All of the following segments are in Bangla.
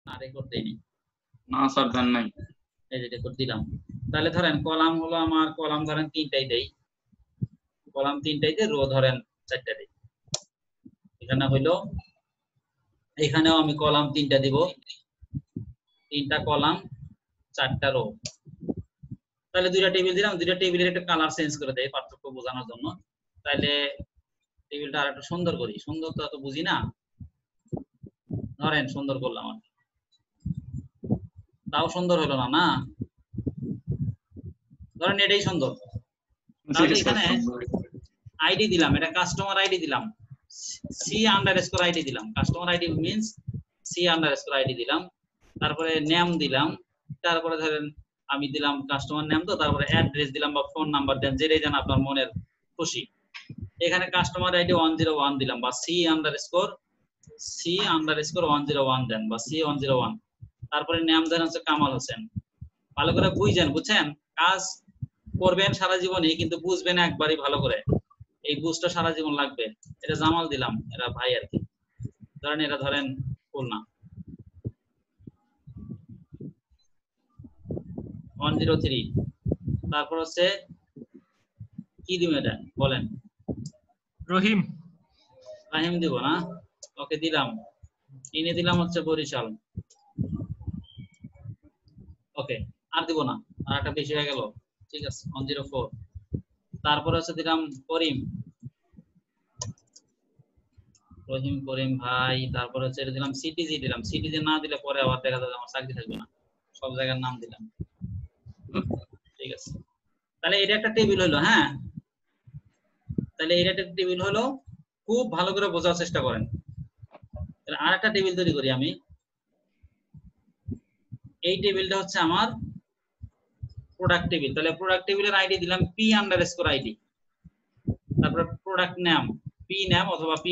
না রেকর্ড দেইনি। না স্যার দেন নাই। এই যে রেকর্ড দিলাম। তাহলে ধরেন কলাম হলো আমার, কলাম ধরেন 3টাই দেই, কলাম 3টাই দেই, রো ধরেন 4টা দেই। এখানে হইলো, এখানেও আমি কলাম 3টা দিব, 3টা কলাম 4টা রো। তাহলে 2টা টেবিল দিলাম, 2টা টেবিলের একটা কালার চেঞ্জ করে দেই পার্থক্য বোঝানোর জন্য। তাহলে টেবিলটা আরেকটু সুন্দর করি, সুন্দর তো এত বুঝি না, ধরেন সুন্দর করলাম আর তাও সুন্দর হলো না, না ধরেন এটাই সুন্দর। তাহলে এখানে আইডি দিলাম, এটা কাস্টমার আইডি দিলাম, C_ID দিলাম, কাস্টমার আইডি মিন্স C_ID দিলাম, তারপরে নেম দিলাম, তারপরে ধরেন আমি দিলাম কাস্টমার নেম, তো তারপরে অ্যাড্রেস দিলাম বা ফোন নাম্বার দেন, যেটাই দেন আপনার মনের খুশি। এখানে কাস্টমার আইডি 101 দিলাম বা C_101 দেন বা C101, তারপরে নাম দেন হচ্ছে কামাল হোসেন। ভালো করে বুঝছেন, বুঝছেন, কাজ করবেন সারা জীবনই কিন্তু বুঝবেন একবারই ভালো করে, এই বুঝটা সারা জীবন লাগবে। এটা জামাল দিলাম, এরা ভাই আর কি, ধরেন এটা ধরেন খুলনা 103, তারপর হচ্ছে কি দিব, এটা বলেন, রহিম রাহিম দিব না, ওকে দিলাম, ইনি দিলাম হচ্ছে বরিশাল, ওকে আর দিব না, আর একটা বেশি হয়ে গেল, ঠিক আছে 104। তারপরে হচ্ছে দিলাম করিম, রহিম করিম ভাই, তারপরে হচ্ছে এটা দিলাম সিটিজি দিলাম, সিটিজি না দিলে পরে আবার দেখা যাবে আমার চাকরি থাকবে না, সব জায়গার নাম দিলাম, ঠিক আছে। তাহলে এটা একটা টেবিল হলো, হ্যাঁ, তাহলে এটা একটা টেবিল হলো, খুব ভালো করে বোঝার চেষ্টা করেন। তাহলে আর একটা টেবিল তৈরি করি আমি, এই টেবিলটা হচ্ছে আমার প্রোডাক্ট টেবিল। তাহলে প্রোডাক্ট টেবিলের আইডি দিলাম P_ID, তারপরে প্রোডাক্ট নাম P নাম অথবা P_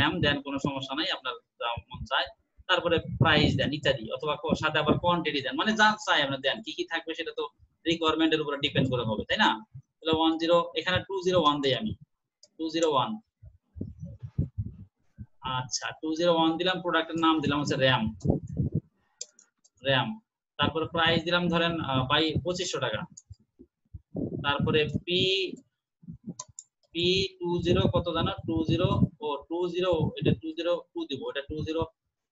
নাম দেন, কোনো সমস্যা নাই, আপনার যা মন চায়। তারপরে প্রাইস দেন ইত্যাদি, অথবা সাথে আবার কোয়ান্টিটি দেন, মানে যা চাই আপনার দেন, কি কি থাকবে সেটা তো রিকোয়ারমেন্টের উপর ডিপেন্ড করে হবে, তাই না? তাহলে 10, এখানে 201 দেই আমি, 201, আচ্ছা 201 দিলাম, প্রোডাক্টের নাম দিলাম হচ্ছে র্যাম, তারপরে প্রাইস দিলাম ধরেন 2500 টাকা, তারপরে P20 কত জানো, 20 ও 20, এটা 202 দিব, এটা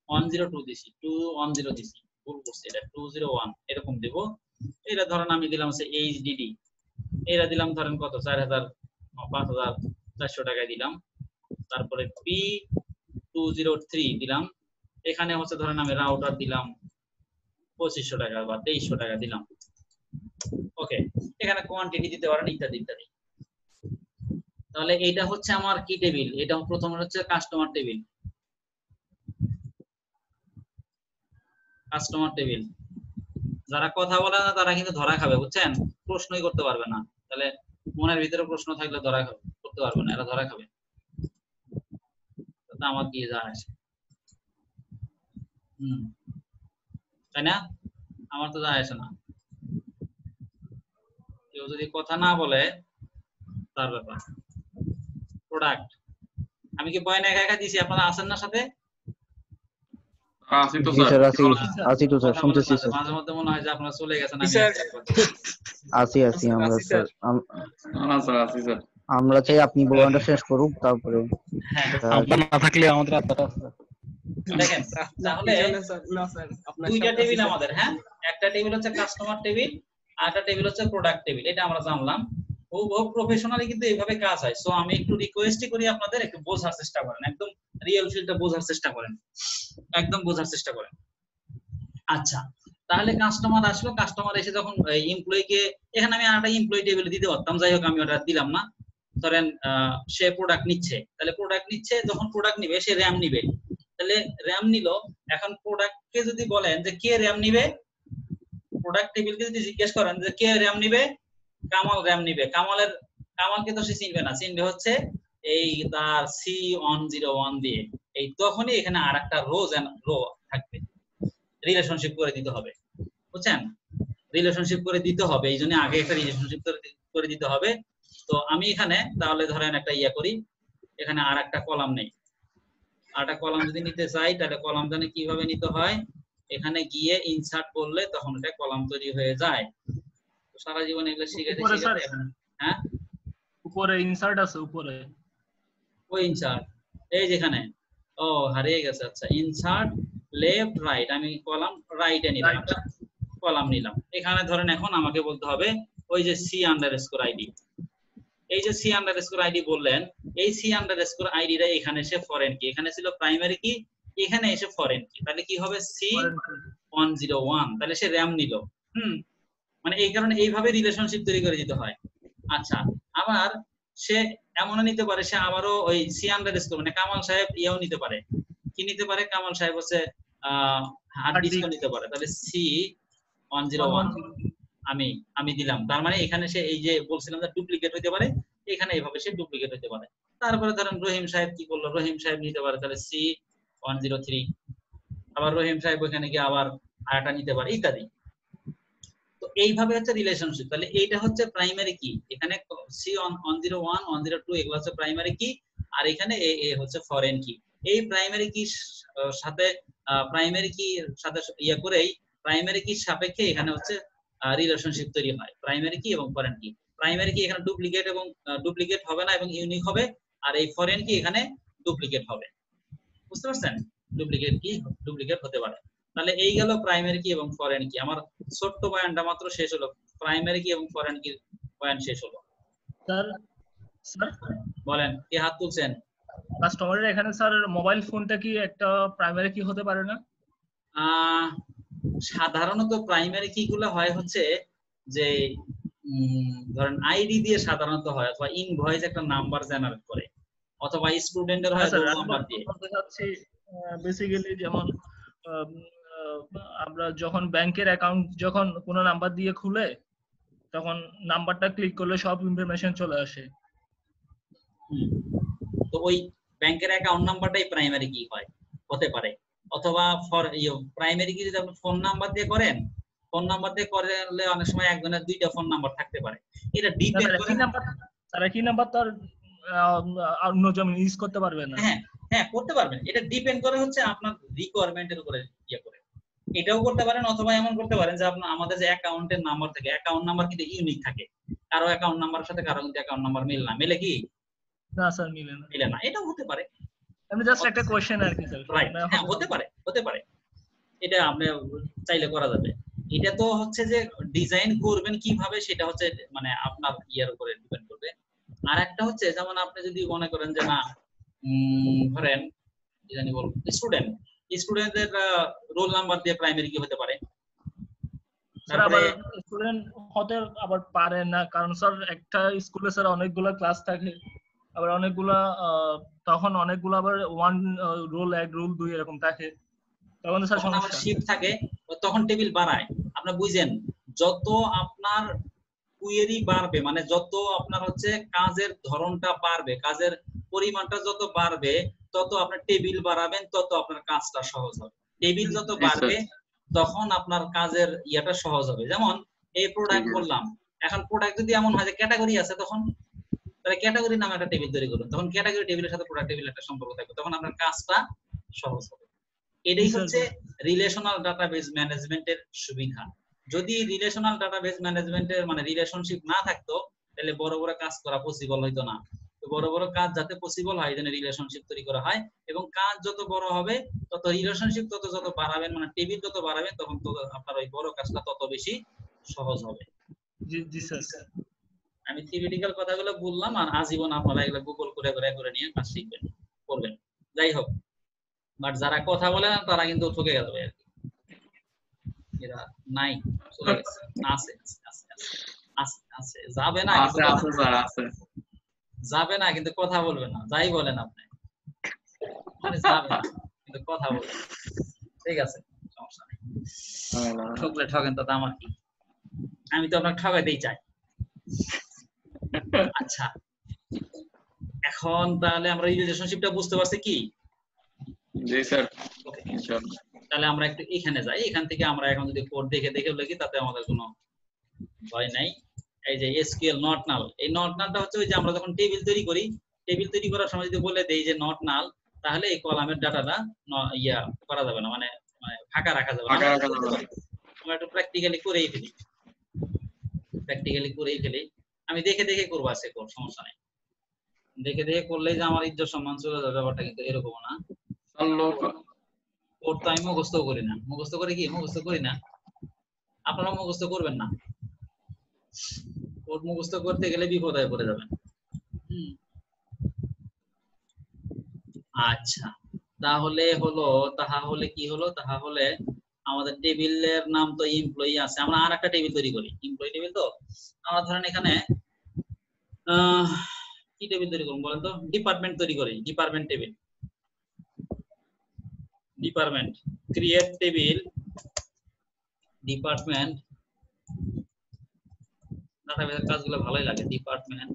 102 দিছি, 210 দিছি, ভুল করছি, এটা 201 এরকম দিব। এটা ধরেন আমি দিলাম হচ্ছে HDD, এটা দিলাম ধরেন কত 5400 টাকায় দিলাম। তারপরে P203 দিলাম, এখানে হচ্ছে ধরেন আমি রাউটার দিলাম 2500 টাকা বা 2300 টাকা দিলাম, ওকে। এখানে কোয়ান্টিটি দিতে পারেন ইত্যাদি ইত্যাদি। তাহলে এটা হচ্ছে আমার কি টেবিল, এটা প্রথমে হচ্ছে কাস্টমার টেবিল, কাস্টমার টেবিল। যারা কথা বলে না তারা কিন্তু ধরা খাবে, বুঝছেন, প্রশ্নই করতে পারবে না, তাহলে মনের ভিতরে প্রশ্ন থাকলে ধরা খাবে, করতে পারবে না, এরা ধরা খাবে, আমার কি যায় আসে, তাই না? আমার তো যায় আসে না, কেউ যদি কথা না বলে তার ব্যাপার। প্রোডাক্ট আমি কি বয়ান একা একা দিছি, আপনারা আছেন না সাথে? আসি তো স্যার, আসি তো স্যার, শুনতেছি স্যার। মাঝে মধ্যে মনে হয় যে আপনারা চলে গেছেন, আসি আমরা স্যার, না স্যার আসি স্যার। আমরা চাই আপনি বয়ানটা শেষ করুক, তারপরে হ্যাঁ আপনার না থাকলে আমাদের আত্মাটা দেখেন। তাহলে দুইটা টেবিল আমাদের, হ্যাঁ, একটা টেবিল হচ্ছে কাস্টমার টেবিল আর একটা টেবিল হচ্ছে প্রোডাক্ট টেবিল, এটা আমরা জানলাম। ও প্রফেশনালি কিন্তু এইভাবে কাজ হয়। সো আমি একটু রিকোয়েস্টই করি আপনাদের একটু বোঝার চেষ্টা করেন, একদম রিয়েল ফিলটা বোঝার চেষ্টা করেন, একদম বোঝার চেষ্টা করেন। আচ্ছা, তাহলে কাস্টমার আসলো, কাস্টমার এসে যখন এমপ্লয়িকে, এখানে আমি আরেকটা এমপ্লয়ি টেবিল দিতে পারতাম, যাই হোক আমি ওটা দিলাম না। ধরেন সে প্রোডাক্ট নিচ্ছে, তাহলে প্রোডাক্ট নিচ্ছে, যখন প্রোডাক্ট নিবে সে র্যাম নিবে, তাহলে র্যাম নিল। এখন প্রোডাক্টকে যদি বলেন যে কে র্যাম নিবে, প্রোডাক্ট টেবিলকে যদি জিজ্ঞেস করেন যে কে র্যাম নিবে, কামাল র্যাম নিবে। কামালকে তো সে চিনবে না, চিনবে হচ্ছে এই তার C101 দিয়ে। এই তখনই এখানে আরেকটা রো থাকবে, রিলেশনশিপ করে দিতে হবে, বুঝছেন, রিলেশনশিপ করে দিতে হবে, এই জন্য আগে একটা রিলেশনশিপ করে দিতে হবে। তো আমি এখানে তাহলে ধরেন একটা ইয়া করি, এখানে আর একটা কলাম নেই, আর একটা কলাম যদি নিতে চাই তাহলে কলাম জানে কিভাবে নিতে হয়, এখানে গিয়ে ইনসার্ট করলে তখন এটা কলাম তৈরি হয়ে যায়। তো সারা জীবন এগুলো শিখাতে হ্যাঁ উপরে ইনসার্ট আছে, উপরে ওই ইনসার্ট এই যেখানে ও হারিয়ে গেছে। আচ্ছা ইনসার্ট লেফট রাইট, আমি কলাম রাইটে নিলাম, কলাম নিলাম। এখানে ধরেন এখন আমাকে বলতে হবে ওই যে C_ID, এই যে C_ID বললেন, এই C_ID টা এখানে এসে ফরেন কি, এখানে ছিল প্রাইমারি কি, এখানে এসে ফরেন কি, তাহলে কি হবে C101, তাহলে সে র্যাম নিল। মানে এই কারণে এইভাবে রিলেশনশিপ তৈরি করে দিতে হয়। আচ্ছা আবার সে এমনও নিতে পারে, সে আবারও ওই C_ মানে কামাল সাহেব ইয়েও নিতে পারে, কি নিতে পারে, কামাল সাহেব হচ্ছে হার্ড ডিস্কও নিতে পারে, তাহলে C101 আমি দিলাম। তার মানে এখানে সে এই যে বলছিলাম যে ডুপ্লিকেট হতে পারে, এখানে এইভাবে সে ডুপ্লিকেট হতে পারে। তারপরে ধরেন রহিম সাহেব কি করলো, রহিম সাহেব নিতে পারে, তাহলে C103, আবার রহিম সাহেব ওখানে গিয়ে আবার আরেকটা নিতে পারে, ইত্যাদি। তো এইভাবে হচ্ছে রিলেশনশিপ। তাহলে এইটা হচ্ছে প্রাইমারি কি, এখানে C101 102 এগুলো হচ্ছে প্রাইমারি কি, আর এখানে এ হচ্ছে ফরেন কি। এই প্রাইমারি কি সাথে প্রাইমারি কি সাথে ইয়া করেই প্রাইমারি কি সাপেক্ষে এখানে হচ্ছে রিলেশনশিপ তৈরি হয়, প্রাইমারি কি এবং ফরেন কি। প্রাইমারি কি এখানে ডুপ্লিকেট এবং ডুপ্লিকেট হবে না এবং ইউনিক হবে, আর এই ফরেন কি এখানে ডুপ্লিকেট হবে। বুঝতে পারছেন, ডুপ্লিকেট হতে পারে। তাহলে এই গেল প্রাইমারি কি এবং ফরেন কি। আমার ছোট্ট বয়ানটা মাত্র শেষ হলো, প্রাইমারি কি এবং ফরেন কি বয়ান শেষ হলো। স্যার বলেন, কে হাত তুলছেন? কাস্টমারের এখানে স্যার মোবাইল ফোনটা কি একটা প্রাইমারি কি হতে পারে না? সাধারণত প্রাইমারি কি গুলো হয় হচ্ছে যে ধরেন আইডি দিয়ে সাধারণত হয়, অথবা ইনভয়েস একটা নাম্বার জেনারেট করে, অথবা স্টুডেন্টের হয় রোল নাম্বার দিয়ে। বলতে চাচ্ছি বেসিক্যালি যেমন আমরা যখন ব্যাংকের অ্যাকাউন্ট যখন কোনো নাম্বার দিয়ে খুলে, তখন নাম্বারটা ক্লিক করলে সব ইনফরমেশন চলে আসে। তো ওই ব্যাংকের অ্যাকাউন্ট নাম্বারটাই প্রাইমারি কি হয়, হতে পারে। অথবা প্রাইমারি কি যদি আপনি ফোন নাম্বার দিয়ে করেন, ফোন নাম্বার দিয়ে করলে অনেক সময় একজনের দুইটা ফোন নাম্বার থাকতে পারে। এটা ডিপেন্ড করে তারা কি নাম্বার তার অন্যজন ইউজ করতে পারবে না। হ্যাঁ করতে পারবেন, এটা ডিপেন্ড করে হচ্ছে আপনার রিকোয়ারমেন্টের উপরে ইয়ে করে। এটাও করতে পারেন, অথবা এমন করতে পারেন যে আপনার আমাদের যে অ্যাকাউন্টের নাম্বার থাকে, অ্যাকাউন্ট নাম্বার কিন্তু ইউনিক থাকে, কারো অ্যাকাউন্ট নাম্বারের সাথে কারো কিন্তু অ্যাকাউন্ট নাম্বার মিলে না। মিলে কি? না স্যার মিলে না। এটাও হতে পারে, আমি জাস্ট একটা কোশ্চেন আর কি স্যার। রাইট, হ্যাঁ হতে পারে, এটা আপনি চাইলে করা যাবে। এটা তো হচ্ছে যে ডিজাইন করবেন কিভাবে সেটা হচ্ছে মানে আপনার ইয়ার উপরে ডিপেন্ড করবে। আর একটা হচ্ছে যেমন আপনি যদি মনে করেন যে না ধরেন কি জানি বল স্টুডেন্টদের রোল নাম্বার দিয়ে প্রাইমারি কি হতে পারে। তারপরে স্টুডেন্ট হতে আবার পারে না, কারণ স্যার একটা স্কুলে স্যার অনেকগুলো ক্লাস থাকে, আবার অনেকগুলা তখন অনেকগুলো আবার ওয়ান রোল 1 রোল 2 এরকম থাকে, তখন স্যার সমস্যা শিফট থাকে, তখন টেবিল বাড়ায়। আপনি বুঝেন, যত আপনার কুয়েরি বাড়বে, মানে যত আপনার হচ্ছে কাজের ধরনটা বাড়বে, কাজের পরিমাণটা যত বাড়বে, তত আপনার টেবিল বাড়াবেন, তত আপনার কাজটা সহজ হবে। টেবিল যত বাড়বে তখন আপনার কাজের ইয়াটা সহজ হবে। যেমন এই প্রোডাক্ট বললাম, এখন প্রোডাক্ট যদি এমন হয় যে ক্যাটাগরি আছে, তখন তাহলে ক্যাটাগরি নামে একটা টেবিল তৈরি করুন, তখন ক্যাটাগরি টেবিলের সাথে প্রোডাক্ট টেবিলের একটা সম্পর্ক থাকবে, তখন আপনার কাজটা সহজ হবে। এটাই হচ্ছে রিলেশনাল ডাটাবেজ ম্যানেজমেন্টের সুবিধা। যদি রিলেশনাল ডাটাবেজ ম্যানেজমেন্টের মানে রিলেশনশিপ না থাকতো, তাহলে বড় বড় কাজ করা পসিবল হইতো না। তো বড় বড় কাজ যাতে পসিবল হয়, এজন্য রিলেশনশিপ তৈরি করা হয়। এবং কাজ যত বড় হবে তত রিলেশনশিপ যত বাড়াবেন, মানে টেবিল যত বাড়াবেন, তখন তো আপনার ওই বড় কাজটা তত বেশি সহজ হবে। জি স্যার, আমি থিওরিটিক্যাল কথাগুলো বললাম, আর আজীবন আপনারা এগুলো গুগল করে নিয়ে কাজ শিখবেন, করবেন। যাই হোক, বাট যারা কথা বলে না তারা কিন্তু ঠকে যাবে আর কি। এরা নাই, চলে গেছে, আছে যাবে না, যাবে না কিন্তু কথা বলবে না, যাই বলেন আপনি, মানে যাবে না কিন্তু কথা বলবে। ঠিক আছে, সমস্যা নেই, ঠকলে ঠকেন, তো আমার কি, আমি তো আপনাকে ঠকাইতেই চাই। আচ্ছা, এখন তাহলে আমরা রিলেশনশিপটা বুঝতে পারছি কি? জি স্যার। তাহলে আমরা একটু এখানে যাই, এখান থেকে আমরা এখন যদি কোড দেখে লিখি তাতে আমাদের কোনো ভয় নাই। এই যে এসকিউএল নট নাল, এই নট নালটা হচ্ছে ওই যে আমরা যখন টেবিল তৈরি করি, টেবিল তৈরি করার সময় যদি বলে দেই যে নট নাল, তাহলে এই কলামের ডাটাটা ইয়া করা যাবে না, মানে মানে ফাঁকা রাখা যাবে ফাঁকা না, রাখা যাবে না। আমরা একটু প্র্যাকটিক্যালি করেই ফেলি, আমি দেখে দেখে করবো আজকে, সমস্যা নেই, দেখে দেখে করলেই যে আমার ইজ্জত সম্মান চলে যাবে ব্যাপারটা কিন্তু এরকম না। কোড তো আমি মুখস্থ করি না, মুখস্থ করি না, আপনারা মুখস্থ করবেন না, কোড মুখস্থ করতে গেলে বিপদে পড়ে যাবেন। আচ্ছা, তাহলে কি হলো, তাহলে আমাদের টেবিলের নাম তো এমপ্লয়ি আছে, আমরা আর একটা টেবিল তৈরি করি, এমপ্লয়ি টেবিল। তো আমরা ধরেন এখানে কি টেবিল তৈরি করব বলেন তো, ডিপার্টমেন্ট তৈরি করি, department table, department create table, department, ডাটাবেসের কাজগুলো ভালোই লাগে। ডিপার্টমেন্ট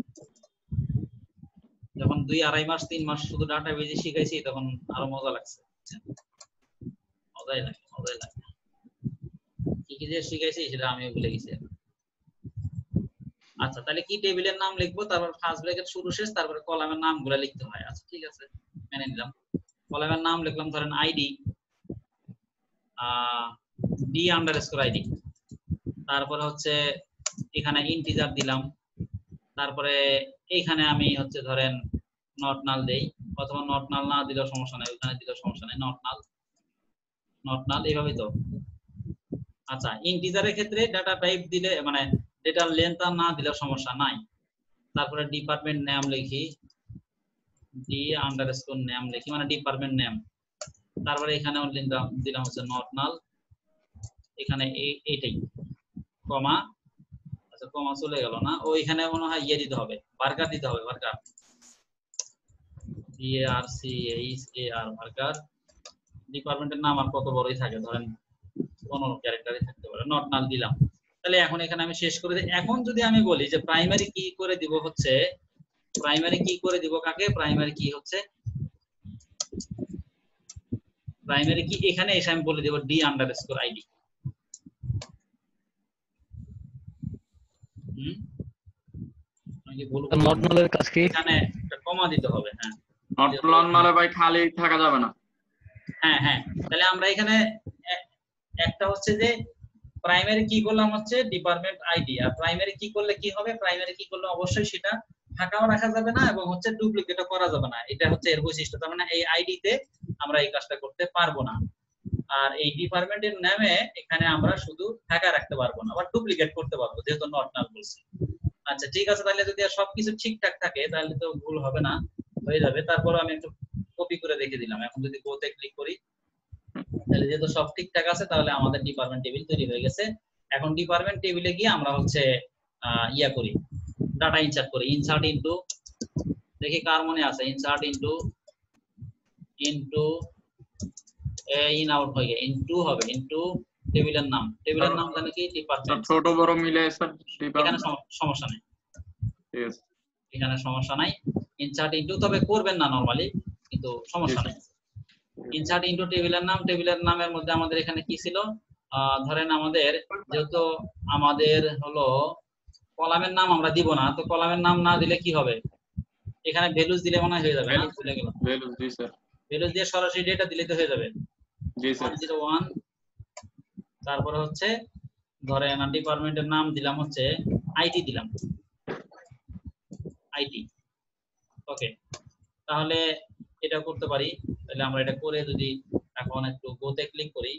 যখন 2-2.5 মাস 3 মাস শুধু ডাটাবেসে শিখাইছি তখন আরো মজা লাগছে, মজাই লাগে। কি কি যে শিখাইছি সেটা আমি ভুলে গেছি। আচ্ছা, তাহলে কি টেবিলের নাম লিখবো, তারপর ফার্স্ট ব্র্যাকেট শুরু শেষ, তারপরে কলামের নামগুলো লিখতে হয়। আচ্ছা ঠিক আছে, মেনে নিলাম। কলামের নাম লিখলাম ধরেন আইডি, d_id, তারপরে হচ্ছে এখানে ইন্টিজার দিলাম, তারপরে এইখানে আমি হচ্ছে ধরেন নট নাল দেই, অথবা নট নাল না দিলেও সমস্যা নাই, ওখানে দিলেও সমস্যা নাই, নট নাল এইভাবেই তো। আচ্ছা, ইন্টিজারের ক্ষেত্রে ডাটা টাইপ দিলে মানে ডেটার লেন্থ না দিলেও সমস্যা নাই। তারপরে ডিপার্টমেন্ট নেম লিখি, d_name লিখি মানে ডিপার্টমেন্ট নেম, তারপরে এখানে দিলাম হচ্ছে নট নাল, এখানে এইটাই কমা। আচ্ছা, কমা চলে গেল না, ওইখানে মনে হয় ইয়ে দিতে হবে, বার্গার দিতে হবে, বার্গার, BARCHAR, বার্গার। ডিপার্টমেন্টের নাম আর কত বড়ই থাকে, ধরেন 15 ক্যারেক্টারই থাকতে পারে, নট নাল দিলাম। তাহলে এখন এখানে আমি শেষ করে দিই। এখন যদি আমি বলি যে প্রাইমারি কি করে দিব, হচ্ছে প্রাইমারি কি করে দিব কাকে, প্রাইমারি কি হচ্ছে প্রাইমারি কি, এখানে এসে আমি বলে দেব d_id। নট নালের কাজ কি? এখানে একটা কমা দিতে হবে। হ্যাঁ, নট নাল মানে ভাই খালি থাকা যাবে না। হ্যাঁ, তাহলে আমরা এখানে একটা হচ্ছে যে প্রাইমারি কি করলাম হচ্ছে ডিপার্টমেন্ট আইডি, আর প্রাইমারি কি করলে কি হবে, প্রাইমারি কি করলে অবশ্যই সেটা ফাঁকাও রাখা যাবে না এবং হচ্ছে ডুপ্লিকেটও করা যাবে না, এটা হচ্ছে এর বৈশিষ্ট্য। তার মানে এই আইডি তে আমরা এই কাজটা করতে পারবো না, আর এই ডিপার্টমেন্টের নামে এখানে আমরা শুধু ফাঁকা রাখতে পারবো না, আবার ডুপ্লিকেট করতে পারবো যেহেতু নট নাল বলছি। আচ্ছা ঠিক আছে, তাহলে যদি সবকিছু ঠিকঠাক থাকে তাহলে তো ভুল হবে না, হয়ে যাবে। তারপর আমি একটু কপি করে রেখে দিলাম। এখন যদি গোতে ক্লিক করি তাহলে যেহেতু সব ঠিকঠাক আছে তাহলে আমাদের ডিপার্টমেন্ট টেবিল তৈরি হয়ে গেছে। এখন ডিপার্টমেন্ট টেবিলে গিয়ে আমরা হচ্ছে ইয়া করি, ডাটা ইনসার্ট করি, ইনসার্ট ইনটু, দেখি কার মনে আছে, ইনসার্ট ইনটু ইন আউট হয়ে গেছে, ইনটু হবে, ইনটু টেবিলের নাম জানি কি ডিপার্টমেন্ট, ছোট বড় মিলে স্যার এখানে সমস্যা নাই, এখানে সমস্যা নাই। ইনসার্ট ইনটু তবে করবেন না নরমালি, কিন্তু সমস্যা নাই। ইনসার্ট ইনটু টেবিলের নামের মধ্যে আমাদের এখানে কি ছিল, ধরেন আমাদের যেহেতু আমাদের হলো কলামের নাম আমরা দিব না, তো কলামের নাম না দিলে কি হবে, এখানে ভ্যালুস দিলে মনে হয়ে যাবে না, ভুলে গেলাম, ভ্যালুস জি স্যার, ভ্যালুস দিয়ে সরাসরি ডেটা দিলে তো হয়ে যাবে, জি স্যার 101। তারপরে হচ্ছে ধরেন ডিপার্টমেন্টের নাম দিলাম হচ্ছে আইটি দিলাম, আইটি। ওকে, তাহলে এটা করতে পারি। তাহলে আমরা এটা করে যদি এখন একটু গোতে ক্লিক করি,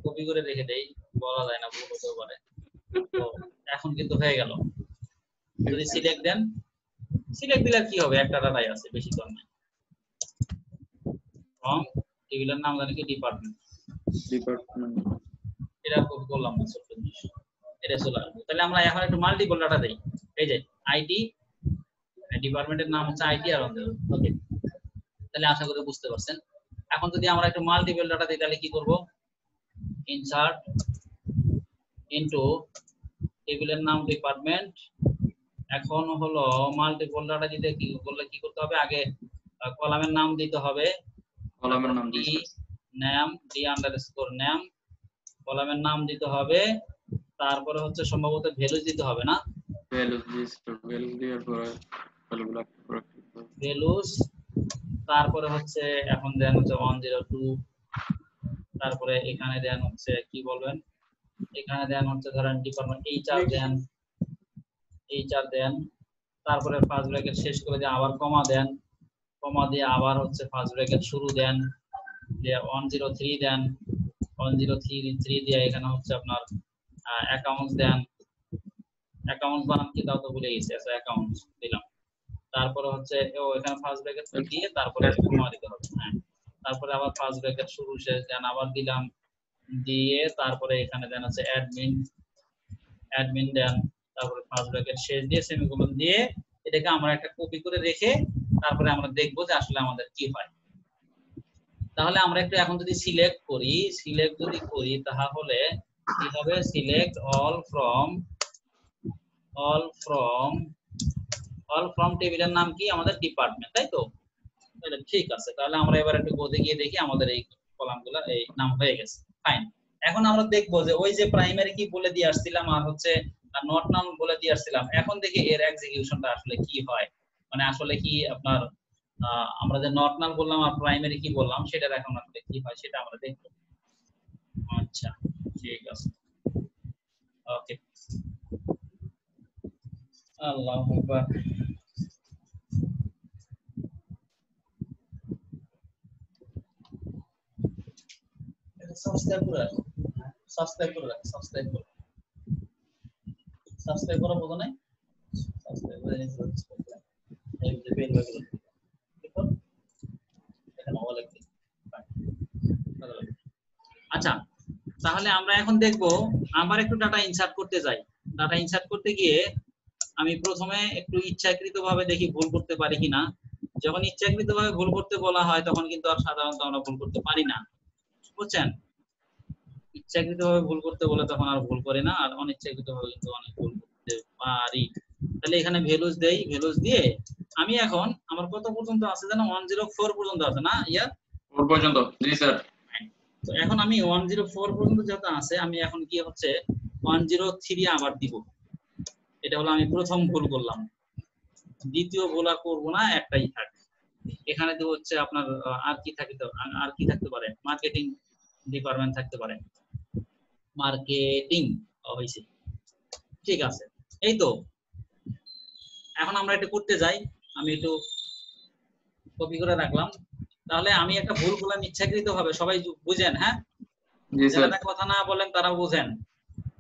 কপি করে রেখে দেই, বলা যায় না ভুল হতে পারে। তো এখন কিন্তু হয়ে গেল। যদি সিলেক্ট দেন, সিলেক্ট দিলে কি হবে, একটা ডাটাই আছে, বেশি তো নাই। এবং টেবিলের নাম জানি কি ডিপার্টমেন্ট, এটা কপি করলাম না, ছোট জিনিস, এটা চলে আসবে। তাহলে আমরা এখন একটু মাল্টিপল ডাটা দেই, এই যে আইটি, ডিপার্টমেন্টের নাম হচ্ছে আইটি আর অন। ওকে, তাহলে আশা করি বুঝতে পারছেন। এখন যদি আমরা একটু মাল্টিপল ডাটা দিই তাহলে কি করব, ইনসার্ট ইনটু টেবিলের নাম ডিপার্টমেন্ট। এখন হলো মাল্টিপল ডাটা দিতে কি করলে কি করতে হবে, আগে কলামের নাম দিতে হবে, কলামের নাম নেম d_name, কলামের নাম দিতে হবে, তারপরে হচ্ছে সম্ভবত ভ্যালুস দিতে হবে না, ভ্যালুস, তারপরে হচ্ছে এখন দেন হচ্ছে 102 তারপরে এখানে দেন হচ্ছে কি বলবেন, এখানে দেন হচ্ছে ধরেন ডিপার্টমেন্ট এইচআর দেন, তারপরে ফার্স্ট ব্র্যাকেট শেষ করে দিয়ে আবার কমা দেন, কমা দিয়ে আবার হচ্ছে ফার্স্ট ব্র্যাকেট শুরু দেন, দিয়ে 103 দেন, 103 দিয়ে এখানে হচ্ছে আপনার অ্যাকাউন্টস দেন, অ্যাকাউন্টস বানান কি দাও তো ভুলে গেছি, আচ্ছা অ্যাকাউন্টস দিলাম। তারপরে হচ্ছে এখানে ফার্স্ট ব্র্যাকেট দিয়ে তারপরে কমা দিতে হবে, হ্যাঁ। তারপরে আবার ফার্স্ট ব্র্যাকেট শুরু শেষ দেন আবার দিলাম, দিয়ে তারপরে এখানে দেন হচ্ছে অ্যাডমিন দেন, তারপরে ফার্স্ট ব্র্যাকেট শেষ দিয়ে সেমিকোলন দিয়ে এটাকে আমরা একটা কপি করে রেখে তারপরে আমরা দেখবো যে আসলে আমাদের কি হয়। তাহলে আমরা একটু এখন যদি সিলেক্ট করি তাহলে কি হবে, সিলেক্ট অল ফ্রম টেবিলের নাম কি আমাদের ডিপার্টমেন্ট, তাই তো? তাহলে ঠিক আছে, তাহলে আমরা এবার একটু বোধে গিয়ে দেখি আমাদের এই কলামগুলো এই নাম হয়ে গেছে, ফাইন। এখন আমরা দেখবো যে ওই যে প্রাইমারি কি বলে দিয়ে আসছিলাম আর হচ্ছে নট নাম বলে দিয়ে আসছিলাম, এখন দেখি এর এক্সিকিউশনটা আসলে কি হয়, মানে আসলে কি আপনার আমরা যে নট নাল বললাম আর প্রাইমারি কি বললাম সেটার এখন আসলে কি হয় সেটা আমরা দেখব। আচ্ছা ঠিক আছে, ওকে, আল্লাহু আকবার। সাবস্ক্রাইব করা বোঝো নাই, সাবস্ক্রাইব করে এই যে বেল বাটন দেখো এখানে অল লিখতে। আচ্ছা তাহলে আমরা এখন দেখব, আবার একটু ডাটা ইনসার্ট করতে যাই। ডাটা ইনসার্ট করতে গিয়ে আমি প্রথমে একটু ইচ্ছাকৃতভাবে দেখি ভুল করতে পারি কিনা। যখন ইচ্ছাকৃতভাবে ভুল করতে বলা হয় তখন কিন্তু আর সাধারণত আমরা ভুল করতে পারি না, বুঝছেন? ইচ্ছাকৃতভাবে ভুল করতে বলে তখন আর ভুল করে না, আর অনিচ্ছাকৃতভাবে কিন্তু অনেক ভুল করতে পারি। তাহলে এখানে ভ্যালুস দেই, ভ্যালুস দিয়ে আমি এখন আমার কত পর্যন্ত আছে জানো, 104 পর্যন্ত আছে না ইয়ার 4 পর্যন্ত, জি স্যার। তো এখন আমি 104 পর্যন্ত যত আছে আমি এখন কি হচ্ছে 103 আবার দিব। এটা হলো আমি প্রথম ভুল করলাম, দ্বিতীয় ভুল আর করবো না, একটাই থাক। এখানে তো হচ্ছে আপনার আর কি থাকতে পারে, মার্কেটিং ডিপার্টমেন্ট থাকতে পারে, মার্কেটিং হয়েছে, ঠিক আছে। এই তো এখন আমরা এটা করতে যাই, আমি একটু কপি করে রাখলাম। তাহলে আমি একটা ভুল করলাম ইচ্ছাকৃতভাবে, সবাই বুঝেন? হ্যাঁ, জি স্যার। যারা কথা না বলেন তারা বুঝেন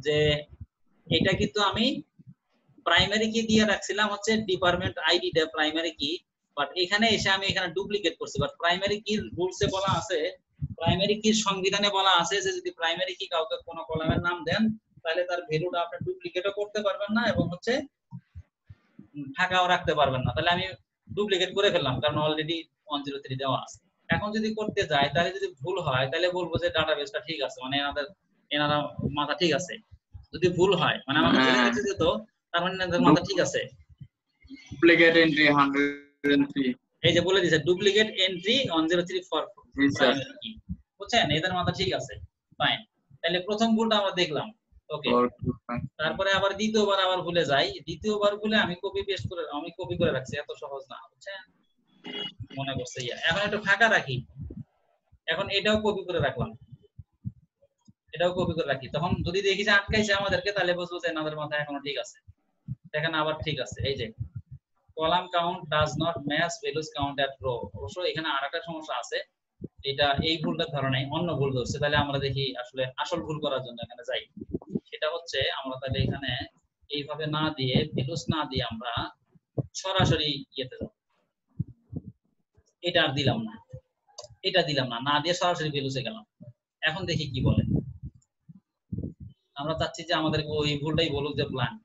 যে এটা কিন্তু আমি প্রাইমারি কি দিয়ে রাখছিলাম হচ্ছে ডিপার্টমেন্ট আইডিটা প্রাইমারি কি, বাট এখানে এসে আমি এখানে ডুপ্লিকেট করছি। বাট প্রাইমারি কি রুলসে বলা আছে, প্রাইমারি কি সংবিধানে বলা আছে যে যদি প্রাইমারি কি কাউকে কোনো কলামের নাম দেন তাহলে তার ভ্যালুটা আপনি ডুপ্লিকেটও করতে পারবেন না এবং হচ্ছে ফাঁকাও রাখতে পারবেন না। তাহলে আমি ডুপ্লিকেট করে ফেললাম কারণ অলরেডি 103 দেওয়া আছে। এখন যদি করতে যাই তাহলে যদি ভুল হয় তাহলে বলবো যে ডাটাবেসটা ঠিক আছে, মানে এনারা মাথা ঠিক আছে। যদি ভুল হয় মানে আমাকে ধরে নিতে যেত, তার মানে এনাদের মাথা ঠিক আছে। ডুপ্লিকেট এন্ট্রি 103, এই যে বলে দিয়েছে ডুপ্লিকেট এন্ট্রি 103 ফর প্রাইমারি কি, বুঝছেন? এদের মাথা ঠিক আছে, ফাইন। তাহলে প্রথম ভুলটা আমরা দেখলাম, ওকে। তারপরে আবার দ্বিতীয়বার আবার ভুলে যাই, দ্বিতীয়বার ভুলে আমি কপি করে রাখছি, এত সহজ না, বুঝছেন? মনে করছে এখন একটু ফাঁকা রাখি, এখন এটাও কপি করে রাখলাম, এটাও কপি করে রাখি। তখন যদি দেখি যে আটকাইছে আমাদেরকে তাহলে বুঝবো যে আমাদের মাথা এখনো ঠিক আছে। দেখেন আবার ঠিক আছে, এই যে column count does not match values count at row. অবশ্য এখানে আরেকটা সমস্যা আছে, এটা এই ভুলটার ধরনে অন্য ভুল ধরছে। তাহলে আমরা দেখি আসলে আসল ভুল করার জন্য এখানে যাই, সেটা হচ্ছে আমরা তাহলে এখানে এইভাবে না দিয়ে ভ্যালুস না দিয়ে আমরা সরাসরি ইয়েতে যাব, এটা আর দিলাম না, এটা দিলাম না, না দিয়ে সরাসরি ভ্যালুসে গেলাম। এখন দেখি কি বলে। আমরা চাচ্ছি যে আমাদেরকে ওই ভুলটাই বলুক যে ব্ল্যাঙ্ক।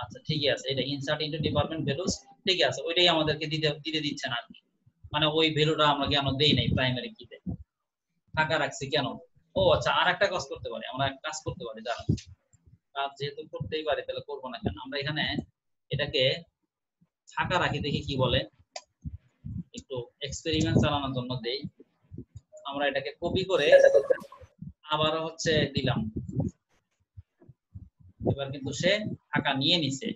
আচ্ছা ঠিকই আছে, এটা ইনসার্ট ইনটু ডিপার্টমেন্ট ভ্যালুস, ঠিক আছে, ওইটাই আমাদেরকে দিতে দিচ্ছে না আর কি, মানে ওই ভ্যালুটা আমরা কেন দেই নাই প্রাইমারি কিতে, ফাঁকা রাখছি কেন? ও আচ্ছা, আর একটা কাজ করতে পারি, আমরা একটা কাজ করতে পারি, দাঁড়ান, কাজ যেহেতু করতেই পারি তাহলে করবো না কেন। আমরা এখানে এটাকে ফাঁকা রাখি, দেখি কি বলে, একটু এক্সপেরিমেন্ট চালানোর জন্য দেই। আমরা এটাকে কপি করে আবার হচ্ছে দিলাম, এবার কিন্তু সে ফাঁকা নিয়ে নিছে।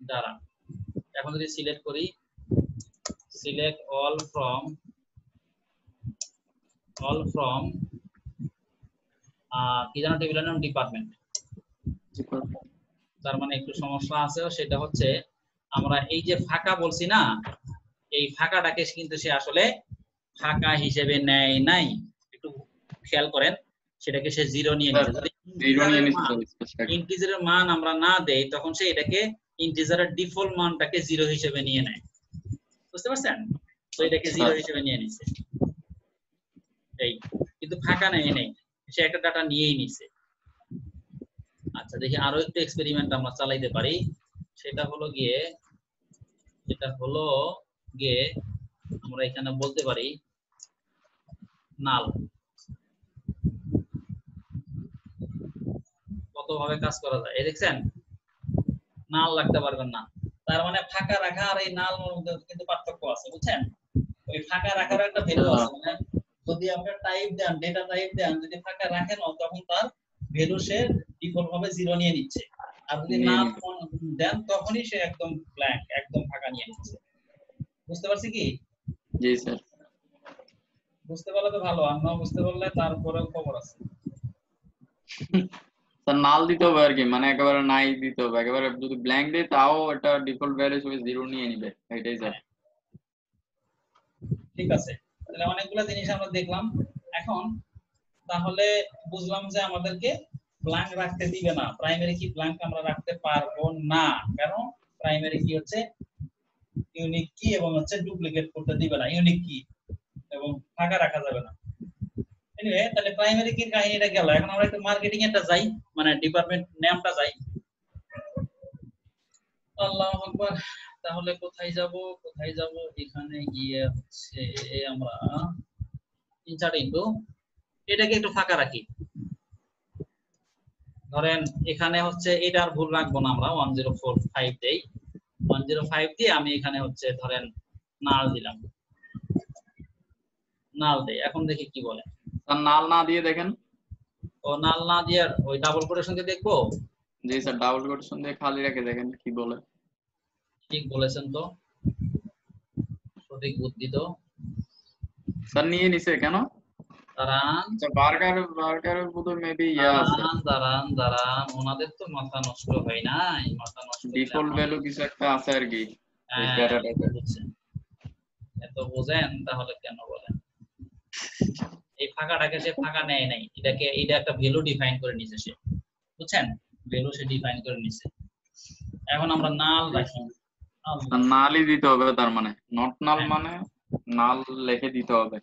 দাঁড়ান, এখন যদি সিলেক্ট করি, select all from all from কি জানো টেবিলের নাম ডিপার্টমেন্ট। তার মানে একটু সমস্যা আছে, সেটা হচ্ছে আমরা এই যে ফাঁকা বলছি না, এই ফাঁকাটাকে কিন্তু সে আসলে ফাঁকা হিসেবে নেয় নাই, একটু খেয়াল করেন, সেটাকে সে জিরো নিয়ে নিচ্ছে। যদি ইন্টিজারের মান আমরা না দেই তখন সে এটাকে ইন্টিজারের ডিফল্ট মানটাকে জিরো হিসেবে নিয়ে নেয়, বুঝতে পারছেন? তো এটাকে জিরো হিসেবে নিয়ে নিছে, এই কিন্তু ফাঁকা নেই নেই, সে একটা ডাটা নিয়েই নিছে। আচ্ছা দেখি আরো একটু এক্সপেরিমেন্ট আমরা চালাইতে পারি, সেটা হলো গিয়ে আমরা এখানে বলতে পারি নাল। কত ভাবে কাজ করা যায়, এই দেখছেন নাল লাগতে পারবেন না, তার মানে ফাঁকা রাখা আর এই নাল মধ্যে কিন্তু পার্থক্য আছে, বুঝছেন? ওই ফাঁকা রাখার একটা ভ্যালু আছে, মানে যদি আপনি টাইপ দেন, ডেটা টাইপ দেন, যদি ফাঁকা রাখেন তখন তার ভ্যালু সে ডিফল্ট ভাবে জিরো নিয়ে নিচ্ছে, আর যদি নাল দেন তখনই সে একদম ব্ল্যাঙ্ক, একদম ফাঁকা নিয়ে নিচ্ছে। বুঝতে পারছি কি? জি স্যার। বুঝতে পারলে তো ভালো, আর না বুঝতে পারলে তারপরেও খবর আছে। স্যার নাল দিতে হবে আর কি, মানে একেবারে নাই দিতে হবে, একেবারে যদি ব্ল্যাঙ্ক দেই তাও এটা ডিফল্ট ভ্যালু হিসেবে জিরো নিয়ে নিবে, এটাই স্যার। ঠিক আছে, তাহলে অনেকগুলো জিনিস আমরা দেখলাম। এখন তাহলে বুঝলাম যে আমাদেরকে ব্ল্যাঙ্ক রাখতে দিবে না, প্রাইমারি কি ব্ল্যাঙ্ক আমরা রাখতে পারবো না, কারণ প্রাইমারি কি হচ্ছে ইউনিক কি এবং হচ্ছে ডুপ্লিকেট করতে দিবে না, ইউনিক কি এবং ফাঁকা রাখা যাবে না। এনিওয়ে, তাহলে প্রাইমারি কির কাহিনীটা গেল। এখন আমরা একটু মার্কেটিং এরটা যাই, মানে ডিপার্টমেন্ট নেমটা যাই। আল্লাহু আকবার। তাহলে কোথায় যাব? এখানে গিয়ে হচ্ছে আমরা ইনসার্ট ইনটু, এটাকে একটু ফাঁকা রাখি। ধরেন এখানে হচ্ছে এটার ভুল রাখবো না, আমরা 1045 দেই, 105 দিয়ে আমি এখানে হচ্ছে ধরেন নাল দিলাম, নাল দেই। এখন দেখি কি বলে। স্যার নাল না দিয়ে দেখেন। ও নাল না দিয়ে ওই ডাবল কোটেশন দিয়ে দেখবো? জি স্যার, ডাবল কোটেশন দিয়ে খালি রেখে দেখেন কি বলে। ঠিক বলেছেন, তো সঠিক বুদ্ধি তো। স্যার নিয়ে নিছে কেন? দাঁড়ান আচ্ছা, বার্গারের বোধহয় মেবি আছে। দাঁড়ান, ওনাদের তো মাথা নষ্ট হয় নাই, মাথা নষ্ট ডিফল্ট ভ্যালু কিছু একটা আছে আর কি। এত বোঝেন তাহলে কেন বলেন? এই ফাঁকাটাকে সে ফাঁকা নেয় নাই, এটা একটা ভ্যালু ডিফাইন করে নিছে সে, বুঝছেন? ভ্যালু সে ডিফাইন করে নিছে। এখন আমরা নাল রাখি, নালই দিতে হবে, তার মানে নট নাল মানে নাল লিখে দিতে হবে।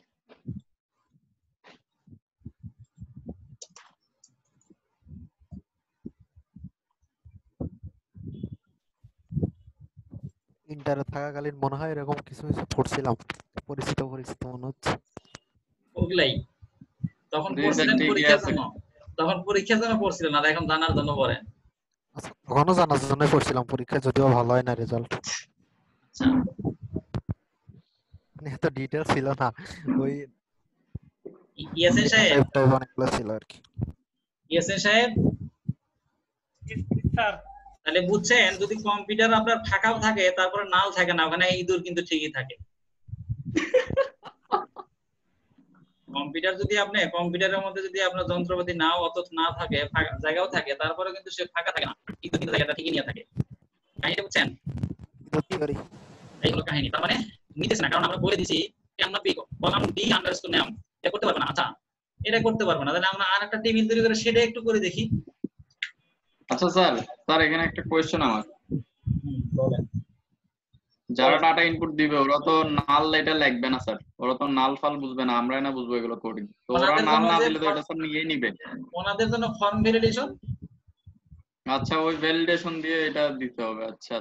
ইন্টারে থাকাকালীন মনে হয় এরকম কিছু কিছু পড়ছিলাম, পরিচিত মনে হচ্ছে। ওগুলাই তখন পড়ছিলেন পরীক্ষার জন্য, পড়ছিলেন, আর এখন জানার জন্য পড়েন। তখনও জানার জন্য পড়ছিলাম, পরীক্ষা যদিও ভালো হয় না রেজাল্ট। আচ্ছা, মানে এত ডিটেইল ছিল না, ওই ইয়াসিন সাহেব অনেকগুলো ছিল আর কি। ইয়াসিন সাহেব, তাহলে বুঝছেন, যদি কম্পিউটার আপনার ফাঁকাও থাকে তারপরে নাল থাকে না, ওখানে ইঁদুর কিন্তু ঠিকই থাকে। কম্পিউটারের মধ্যে যদি আপনার যন্ত্রপাতি নাও অত না থাকে, জায়গাও থাকে, তারপরে কিন্তু সে ফাঁকা থাকে না, কিন্তু জায়গাটা ঠিকই নিয়ে থাকে। কাহিনীটা বুঝছেন? এইগুলো কাহিনী। তার মানে নিতেছে না, কারণ আমরা বলে দিছি আমরা কলাম ডি আন্ডারস্কোর নাম, এটা করতে পারবে না। আচ্ছা, এটা করতে পারবে না, তাহলে আমরা আরেকটা টেবিল তৈরি করে সেটা একটু করে দেখি। আচ্ছা স্যার এখানে একটা কোশ্চেন আমার। বলেন। যারা ডাটা ইনপুট দিবে ওরা তো নাল এটা লিখবে না স্যার, ওরা তো নাল ফাল বুঝবে না, আমরা না বুঝবো এগুলো কোডিং, তো ওরা নাল না দিলে তো এটা স্যার নিয়ে নিবে। ওনাদের জন্য ফর্ম ভ্যালিডেশন, আচ্ছা ওই ভ্যালিডেশন দিয়ে এটা দিতে হবে। আচ্ছা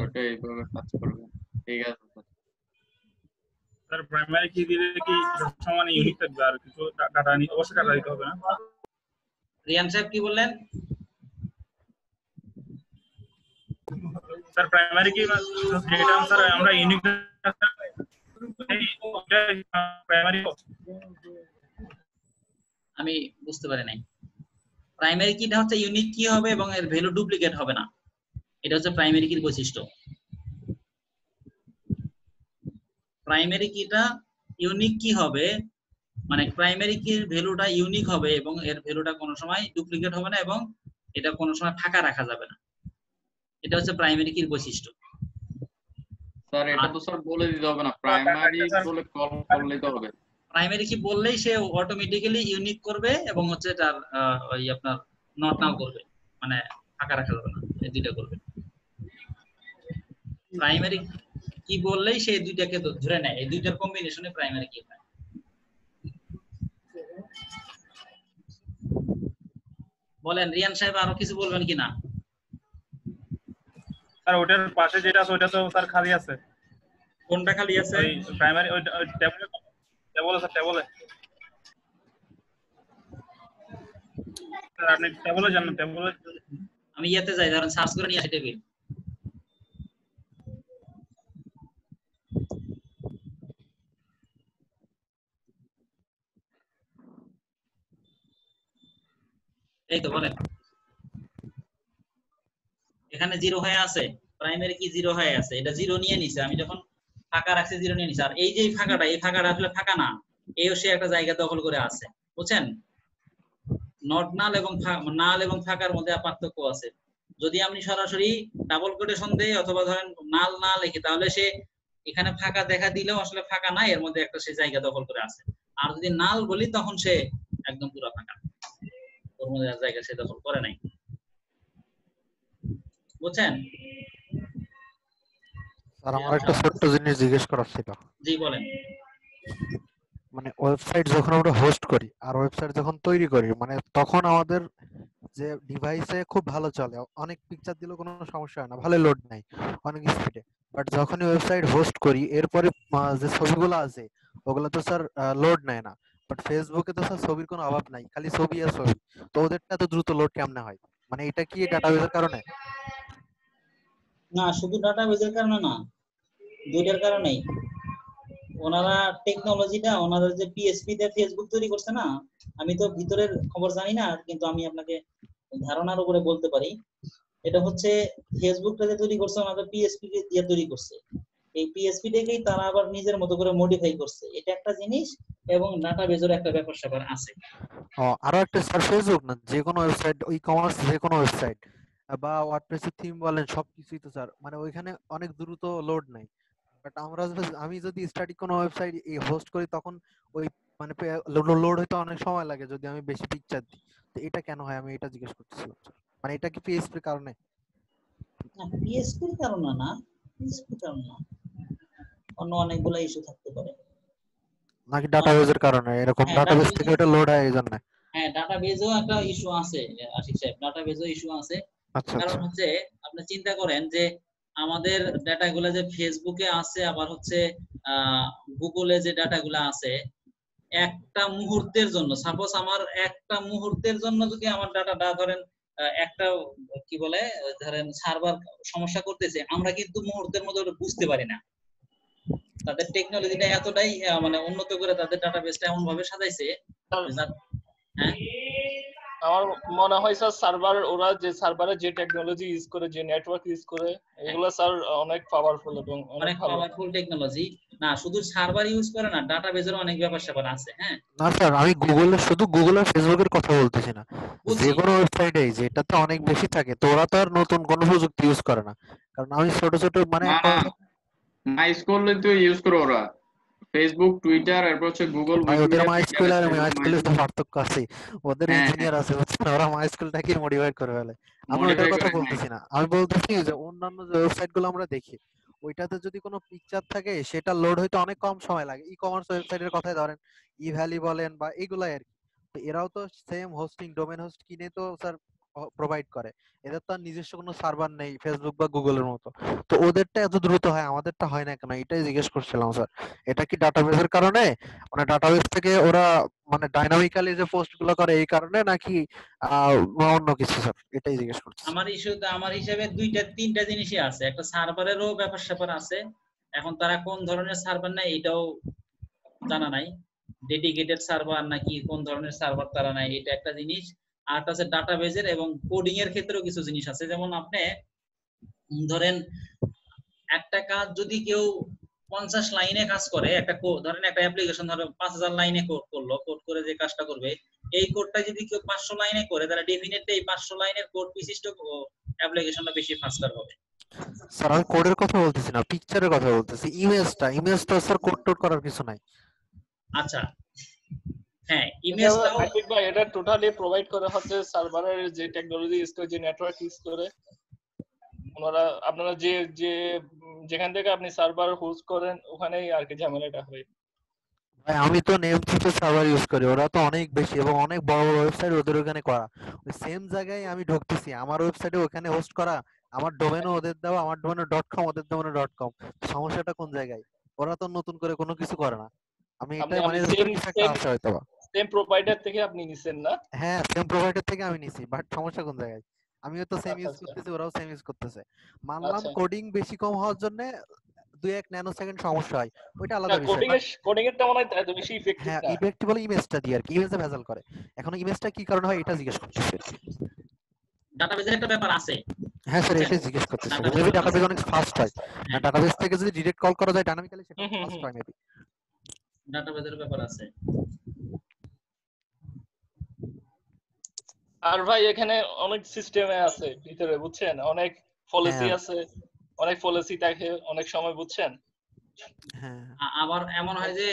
ওটা এইভাবে কাজ করবে, ঠিক আছে স্যার। প্রাইমারি কি দিলে কি সমান ইউনিক থাকবে, আর কিছু ডাটা অবশ্যই ডাটা দিতে হবে না? রিয়ান সাহেব কি বললেন? স্যার প্রাইমারি কি ডেটা স্যার আমরা ইউনিক প্রাইমারি, আমি বুঝতে পারি নাই। প্রাইমারি কিটা হচ্ছে ইউনিক কি হবে এবং এর ভ্যালু ডুপ্লিকেট হবে না, এটা হচ্ছে প্রাইমারি কির বৈশিষ্ট্য। প্রাইমারি কিটা ইউনিক কি হবে মানে প্রাইমারি কির ভ্যালুটা ইউনিক হবে এবং এর ভ্যালুটা কোনো সময় ডুপ্লিকেট হবে না এবং এটা কোনো সময় ফাঁকা রাখা যাবে না। এটা হচ্ছে প্রাইমারি কির বৈশিষ্ট্য। স্যার এটা তো স্যার বলে দিতে হবে না, প্রাইমারি বলে কল করলেই তো হবে। প্রাইমারি কি বললেই সে অটোমেটিক্যালি ইউনিক করবে এবং হচ্ছে তার ওই আপনার নট নাল করবে, মানে ফাঁকা রাখা যাবে না, এই দুইটা করবে। প্রাইমারি কি বললেই সে দুইটাকে ধরে নেয়, এই দুইটার কম্বিনেশনে প্রাইমারি কি হয়। বলেন রিয়ান সাহেব আরো কিছু বলবেন কিনা? স্যার ওটার পাশে যেটা আছে ওটা তো স্যার খালি আছে। কোনটা খালি আছে? ওই প্রাইমারি ওই টেবলে স্যার টেবলে। স্যার আপনি টেবলে যান না, টেবলে। আমি ইয়াতে যাই, ধরেন সার্চ করে নিয়ে আসি টেবিল। এই তো বলেন, এখানে জিরো হয়ে আছে, প্রাইমারি কি জিরো হয়ে আছে, এটা জিরো নিয়ে নিছে, আমি যখন ফাঁকা রাখছি জিরো নিয়ে নিছে। আর এই যে ফাঁকাটা, এই ফাঁকাটা আসলে ফাঁকা না, এও সে একটা জায়গা দখল করে আছে, বুঝছেন? নট নাল এবং নাল এবং ফাঁকার মধ্যে পার্থক্য আছে। যদি আমি সরাসরি ডাবল কোটেশন দেই অথবা ধরেন নাল না লিখি, তাহলে সে এখানে ফাঁকা দেখা দিলেও আসলে ফাঁকা না, এর মধ্যে একটা সে জায়গা দখল করে আছে। আর যদি নাল বলি তখন সে একদম পুরো ফাঁকা, ওর মধ্যে জায়গা সে দখল করে নাই, বুঝছেন? স্যার আমার একটা ছোট্ট জিনিস জিজ্ঞেস করার ছিল। জি বলেন। মানে ওয়েবসাইট যখন আমরা হোস্ট করি আর ওয়েবসাইট যখন তৈরি করি, মানে তখন আমাদের যে ডিভাইসে খুব ভালো চলে, অনেক পিকচার দিলেও কোনো সমস্যা হয় না, ভালো লোড নেয় অনেক স্পিডে। বাট যখনই ওয়েবসাইট হোস্ট করি এরপরে যে ছবিগুলো আছে ওগুলো তো স্যার লোড নেয় না। বাট ফেসবুকে তো স্যার ছবির কোনো অভাব নাই, খালি ছবি আর ছবি, তো ওদেরটা তো দ্রুত লোড কেমনে হয়? মানে এটা কি ডাটাবেসের কারণে? না, শুধু ডাটাবেজের কারণে না, দুইটার কারণেই। ওনারা টেকনোলজিটা, ওনাদের যে পিএসপি তে ফেসবুক তৈরি করছে না, আমি তো ভিতরের খবর জানি না, কিন্তু আমি আপনাকে ধারণার উপরে বলতে পারি। এটা হচ্ছে ফেসবুকটা যে তৈরি করছে ওনাদের পিএসপি দিয়ে তৈরি করছে। এই পিএসপি টাকেই তারা আবার নিজের মতো করে মডিফাই করছে, এটা একটা জিনিস। এবং ডাটাবেজের একটা ব্যাপার স্যাপার আছে। আরো একটা স্যার, ফেসবুক না, যে কোনো ওয়েবসাইট, ই কমার্স যে কোনো ওয়েবসাইট বা ওয়ার্ডপ্রেসের থিম বলেন, সবকিছুই তো স্যার মানে ওইখানে অনেক দ্রুত লোড নাই। বাট আমি যদি স্ট্যাটিক কোনো ওয়েবসাইট হোস্ট করি তখন ওই মানে লোড হইতে অনেক সময় লাগে যদি আমি বেশি পিকচার দিই। তো এটা কেন হয় আমি এটা জিজ্ঞেস করতেছিলাম স্যার। মানে এটা কি পিএইচপির কারণে? না, পিএসপির কারণে না, পিএসপির কারণে না, অন্য অনেকগুলো ইস্যু থাকতে পারে। নাকি ডাটাবেজের কারণে এরকম, ডাটাবেস থেকে এটা লোড হয় এইজন্য? হ্যাঁ, ডাটাবেজও একটা ইস্যু আছে আশিক সাহেব, ডাটাবেজও ইস্যু আছে। কারণ হচ্ছে আপনি চিন্তা করেন যে আমাদের ডাটাগুলো যে ফেসবুকে আছে, আবার হচ্ছে গুগলে যে ডাটাগুলো আছে, একটা মুহূর্তের জন্য, সাপোজ আমার একটা মুহূর্তের জন্য যদি আমার ডাটাটা ধরেন একটা কি বলে ধরেন সার্ভার সমস্যা করতেছে, আমরা কিন্তু মুহূর্তের মধ্যে ওটা বুঝতে পারি না। তাদের টেকনোলজিটা এতটাই মানে উন্নত করে তাদের ডাটাবেসটা এমন ভাবে সাজাইছে। হ্যাঁ, আমার মনে হয় স্যার সার্ভার, ওরা যে সার্ভারে যে টেকনোলজি ইউজ করে, যে নেটওয়ার্ক ইউজ করে, এগুলো স্যার অনেক পাওয়ারফুল এবং অনেক পাওয়ারফুল টেকনোলজি। না, শুধু সার্ভার ইউজ করে না, ডাটাবেজের অনেক ব্যাপার স্যাপার আছে। হ্যাঁ না স্যার, আমি শুধু গুগল আর ফেসবুকের কথা বলতেছি না, যে কোনো ওয়েবসাইটে যেটাতে অনেক বেশি থাকে, তো ওরা তো আর নতুন কোনো প্রযুক্তি ইউজ করে না। কারণ আমি ছোট ছোট মানে মাইস্কুল তো ইউজ করে ওরা, ফেসবুক, টুইটার, এরপর হচ্ছে গুগল, ওদের মাইস্কুল আর মাইস্কুলের তো পার্থক্য আছে, ওদের ইঞ্জিনিয়ার আছে, ওরা মাইস্কুলটাকে মডিফাই করে ফেলে। আমি ওটার কথা বলতেছি না, আমি বলতেছি যে অন্যান্য যে ওয়েবসাইট গুলো আমরা দেখি, ওইটাতে যদি কোনো পিকচার থাকে সেটা লোড হইতে অনেক কম সময় লাগে। ই কমার্স ওয়েবসাইটের কথাই ধরেন, ই ভ্যালি বলেন বা এগুলাই আর কি। তো এরাও তো সেম হোস্টিং, ডোমেন হোস্ট কিনে তো স্যার প্রোভাইড করে, এদের তো আর নিজস্ব কোনো সার্ভার নেই ফেসবুক বা গুগলের মতো। তো ওদেরটা এত দ্রুত হয়, আমাদেরটা হয় না কেন, এটাই জিজ্ঞেস করছিলাম স্যার। এটা কি ডাটাবেসের কারণে, মানে ডাটাবেস থেকে ওরা মানে ডাইনামিক্যালি যে পোস্ট গুলো করে এই কারণে, নাকি অন্য কিছু স্যার? এটাই জিজ্ঞেস করছি। আমার হিসেবে দুইটা তিনটা জিনিসই আছে। একটা সার্ভারেরও ব্যাপার স্যাপার আছে, এখন তারা কোন ধরনের সার্ভার নেয় এটাও জানা নাই, ডেডিকেটেড সার্ভার নাকি কোন ধরনের সার্ভার তারা নেয়, এটা একটা জিনিস। আর একটা আছে ডাটাবেজের এবং কোডিং এর ক্ষেত্রেও কিছু জিনিস আছে। যেমন আপনি ধরেন একটা কাজ যদি কেউ 50 লাইনে কাজ করে, একটা ধরেন একটা অ্যাপ্লিকেশন ধরো 5000 লাইনে কোড করলো, কোড করে যে কাজটা করবে এই কোডটা যদি কেউ 500 লাইনে করে তাহলে ডেফিনেটলি এই 500 লাইনের কোড বিশিষ্ট অ্যাপ্লিকেশনটা বেশি ফাস্টার হবে। স্যার আমি কোডের কথা বলতেছি না, পিকচারের কথা বলতেছি। ইমেজটা স্যার কোড টোড করার কিছু নাই। আচ্ছা হ্যাঁ, ইমেজটাও আশিক ভাই এটা টোটালি প্রোভাইড করে হচ্ছে সার্ভারের যে টেকনোলজি ইউজ করে, যে নেটওয়ার্ক ইউজ করে ওনারা, আপনারা যে যে যেখান থেকে আপনি সার্ভার হোস্ট করেন ওখানেই আর কি ঝামেলাটা হয়। ভাই আমি তো নেমস্পেস সার্ভার ইউজ করি, ওরা তো অনেক বেশি এবং অনেক বড় বড় ওয়েবসাইট ওদের ওখানে করা। ওই সেম জায়গায় আমি ঢুকতেছি, আমার ওয়েবসাইটে ওখানে হোস্ট করা, আমার ডোমেনও ওদের দেওয়া, আমার ডোমেনে .com ওদের ডোমেনে .com। সমস্যাটা কোন জায়গায়? ওরা তো নতুন করে কোনো কিছু করে না। আমি এটাই মানে কিছু একটা আছে হয়তো। সেম প্রোভাইডার থেকে আপনি নিছেন না? হ্যাঁ সেম প্রোভাইডার থেকে আমি নিছি, বাট সমস্যা কোন জায়গায়? আমিও তো সেম ইউজ করতেছি, ওরাও সেম ইউজ করতেছে। মানলাম কোডিং বেশি কম হওয়ার জন্য 2-1 ন্যানো সেকেন্ড সমস্যা হয়, ওইটা আলাদা বিষয়। কোডিং এরটা মনে হয় এত বেশি ইফেক্টিভ না। হ্যাঁ ইফেক্টিভ বলে ইমেজটা দিয়ে আর কি, ইমেজে ভেজাল করে। এখন ইমেজটা কি কারণে হয় এটা জিজ্ঞেস করতেছি। ডাটাবেজের একটা ব্যাপার আছে। হ্যাঁ স্যার এটাই জিজ্ঞেস করতেছি, যদি ডাটাবেজ অনেক ফাস্ট হয়, ডাটাবেজ থেকে যদি ডিরেক্ট কল করা যায় ডাইনামিক্যালি সেটা ফাস্ট হয় মেবি। ডাটাবেজের ব্যাপার আছে। আর ভাই এখানে অনেক সিস্টেমে আছে ভিতরে, বুঝছেন, অনেক পলিসি আছে, অনেক পলিসি থাকে অনেক সময়, বুঝছেন। আবার এমন হয় যে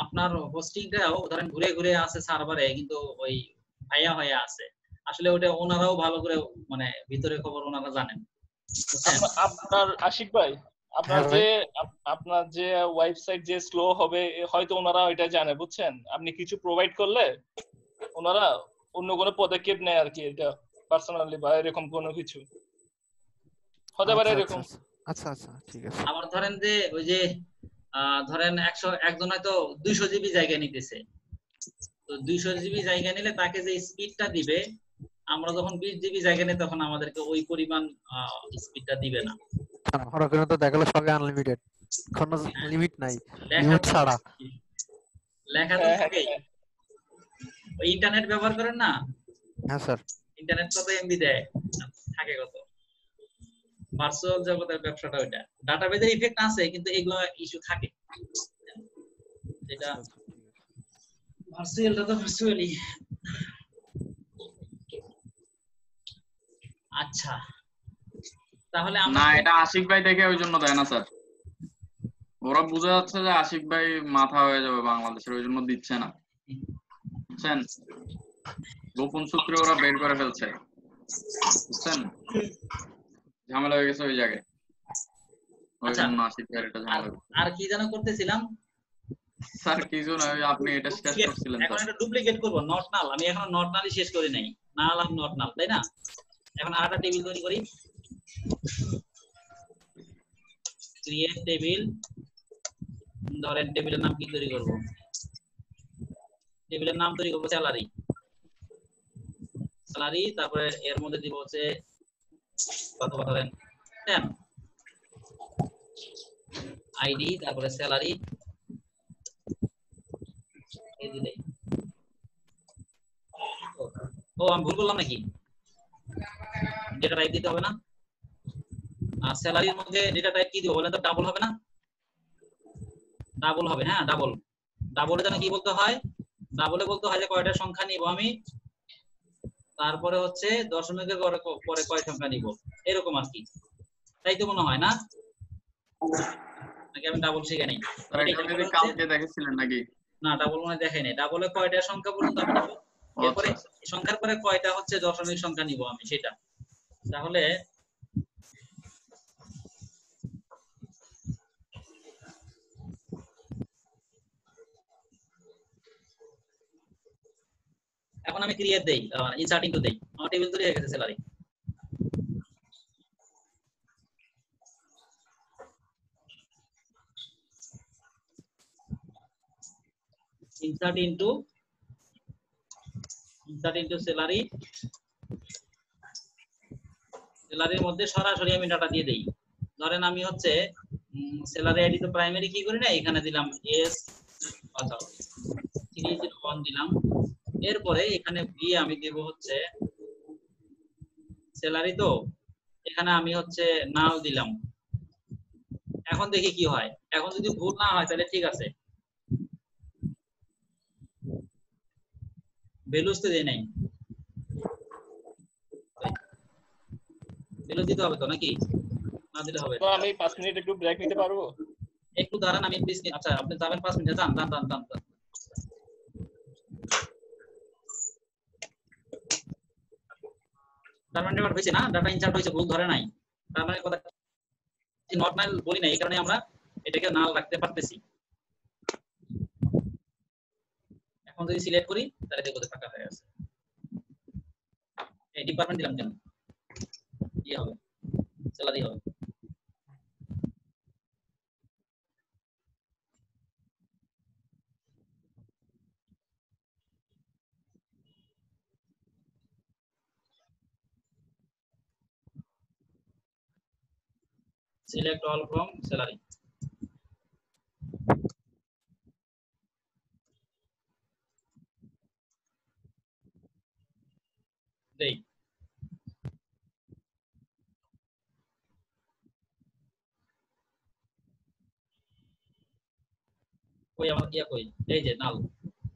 আপনার হোস্টিংটাও ধরেন ঘুরে ঘুরে আছে সার্ভারে, কিন্তু ওই ভাইয়া হয়ে আছে, আসলে ওটা ওনারাও ভালো করে মানে ভিতরে খবর ওনারা জানেন। আপনার আশিক ভাই আপনার যে ওয়েবসাইট যে স্লো হবে হয়তো ওনারা এটা জানে, বুঝছেন। আপনি কিছু প্রোভাইড করলে ওনারা অন্য কোনো পদক্ষেপ নেয় আর কি, এটা পার্সোনালি বা এরকম কোনো কিছু হতে পারে এরকম। আচ্ছা আচ্ছা ঠিক আছে। আবার ধরেন যে ওই যে ধরেন একজন হয়তো 200 জিবি জায়গা নিতেছে, তো 200 জিবি জায়গা নিলে তাকে যে স্পিডটা দিবে, আমরা যখন 20 জিবি জায়গা নিই তখন আমাদেরকে ওই পরিমাণ স্পিডটা দিবে না। ওরা কেন তো দেখালো সবই আনলিমিটেড, কোনো লিমিট নাই, লিমিট ছাড়া লেখা তো থাকে। ওই ইন্টারনেট ব্যবহার করেন না? হ্যাঁ স্যার। ইন্টারনেট কত এমবি দেয়, থাকে কত। ভার্চুয়াল জগতের ব্যবসাটা ওইটা। ডাটাবেজের ইফেক্ট আছে কিন্তু এগুলো ইস্যু থাকে, যেটা ভার্চুয়ালটা তো ভার্চুয়ালি। আচ্ছা তাহলে না, এটা আশিক ভাই দেখে ওই জন্য দেয় না স্যার, ওরা বুঝে যাচ্ছে যে আশিক ভাই মাথা হয়ে যাবে বাংলাদেশের, ওই জন্য দিচ্ছে না, বুঝছেন। গোপন সূত্রে ওরা বের করে ফেলছে, বুঝছেন, ঝামেলা হয়ে গেছে ওই জায়গায়। ওই জন্য আশিক ভাই এটা ঝামেলা। আর কি যেন করতেছিলাম স্যার, কিছু না, আপনি এটা শেষ করছিলেন। এখন এটা ডুপ্লিকেট করব, নট নাল। আমি এখন নট নালই শেষ করি নাই, নাল আর নট নাল, তাই না? এখন আরেকটা টেবিল তৈরি করি, ক্রিয়েট টেবিল। ধরেন টেবিলের নাম কি তৈরি করব? টেবিলের নাম তৈরি করব স্যালারি। স্যালারি, তারপরে এর মধ্যে দিব হচ্ছে কত ধরেন 10 আইডি, তারপরে স্যালারি এই দিলে। ও আমি ভুল করলাম নাকি? ডেটা টাইপ দিতে হবে না? আর স্যালারির মধ্যে ডেটা টাইপ কি দিব বলেন তো? ডাবল হবে না? ডাবল হবে, হ্যাঁ ডাবল। ডাবলে জানা কি বলতে হয়? ডাবলে বলতে হয় যে কয়টা সংখ্যা নিব আমি, তারপরে হচ্ছে দশমিকের পরে কয় সংখ্যা নিব, এরকম আর কি, তাই তো মনে হয় না? নাকি আমি ডাবল শিখে নেই? কালকে দেখেছিলেন নাকি? না ডাবল মনে দেখাই নাই। ডাবলে কয়টা সংখ্যা পর্যন্ত আমি নিব, এরপরে সংখ্যার পরে কয়টা হচ্ছে দশমিক সংখ্যা নিব আমি সেটা। তাহলে এখন আমি ক্রিয়েট দেই, ইনসার্ট ইনটু দেই, আমার টেবিল তৈরি হয়ে গেছে স্যালারি। Insert into salary. স্যালারির মধ্যে সরাসরি আমি ডাটা দিয়ে দেই। ধরেন আমি হচ্ছে স্যালারি আইডি তো প্রাইমারি কি করি না, এখানে দিলাম এস অথবা 301 দিলাম। এরপরে এখানে গিয়ে আমি দেব হচ্ছে স্যালারি, তো এখানে আমি হচ্ছে নাল দিলাম। এখন দেখি কি হয়। এখন যদি ভুল না হয় তাহলে ঠিক আছে, ভ্যালুস তো দেই নাই, ভ্যালু দিতে হবে তো নাকি না দিতে হবে? তো আমি 5 মিনিট একটু ব্রেক নিতে পারবো? একটু দাঁড়ান, আমি প্লিজ। আচ্ছা আপনি যাবেন 5 মিনিটে, যান যান যান যান। তার মানে এবার হয়েছে না, ডাটা ইনসার্ট হয়েছে, ভুল ধরে নাই, তার মানে কথা নট নাল বলি না, এই কারণে আমরা এটাকে নাল রাখতে পারতেছি। এখন যদি সিলেক্ট করি তাহলে দেখো ফাঁকা হয়ে আছে। এই ডিপার্টমেন্ট দিলাম কেন, কি হবে, স্যালারি হবে। Select all from salary. দেই কই আমার ইয়া কই, এই যে নাল।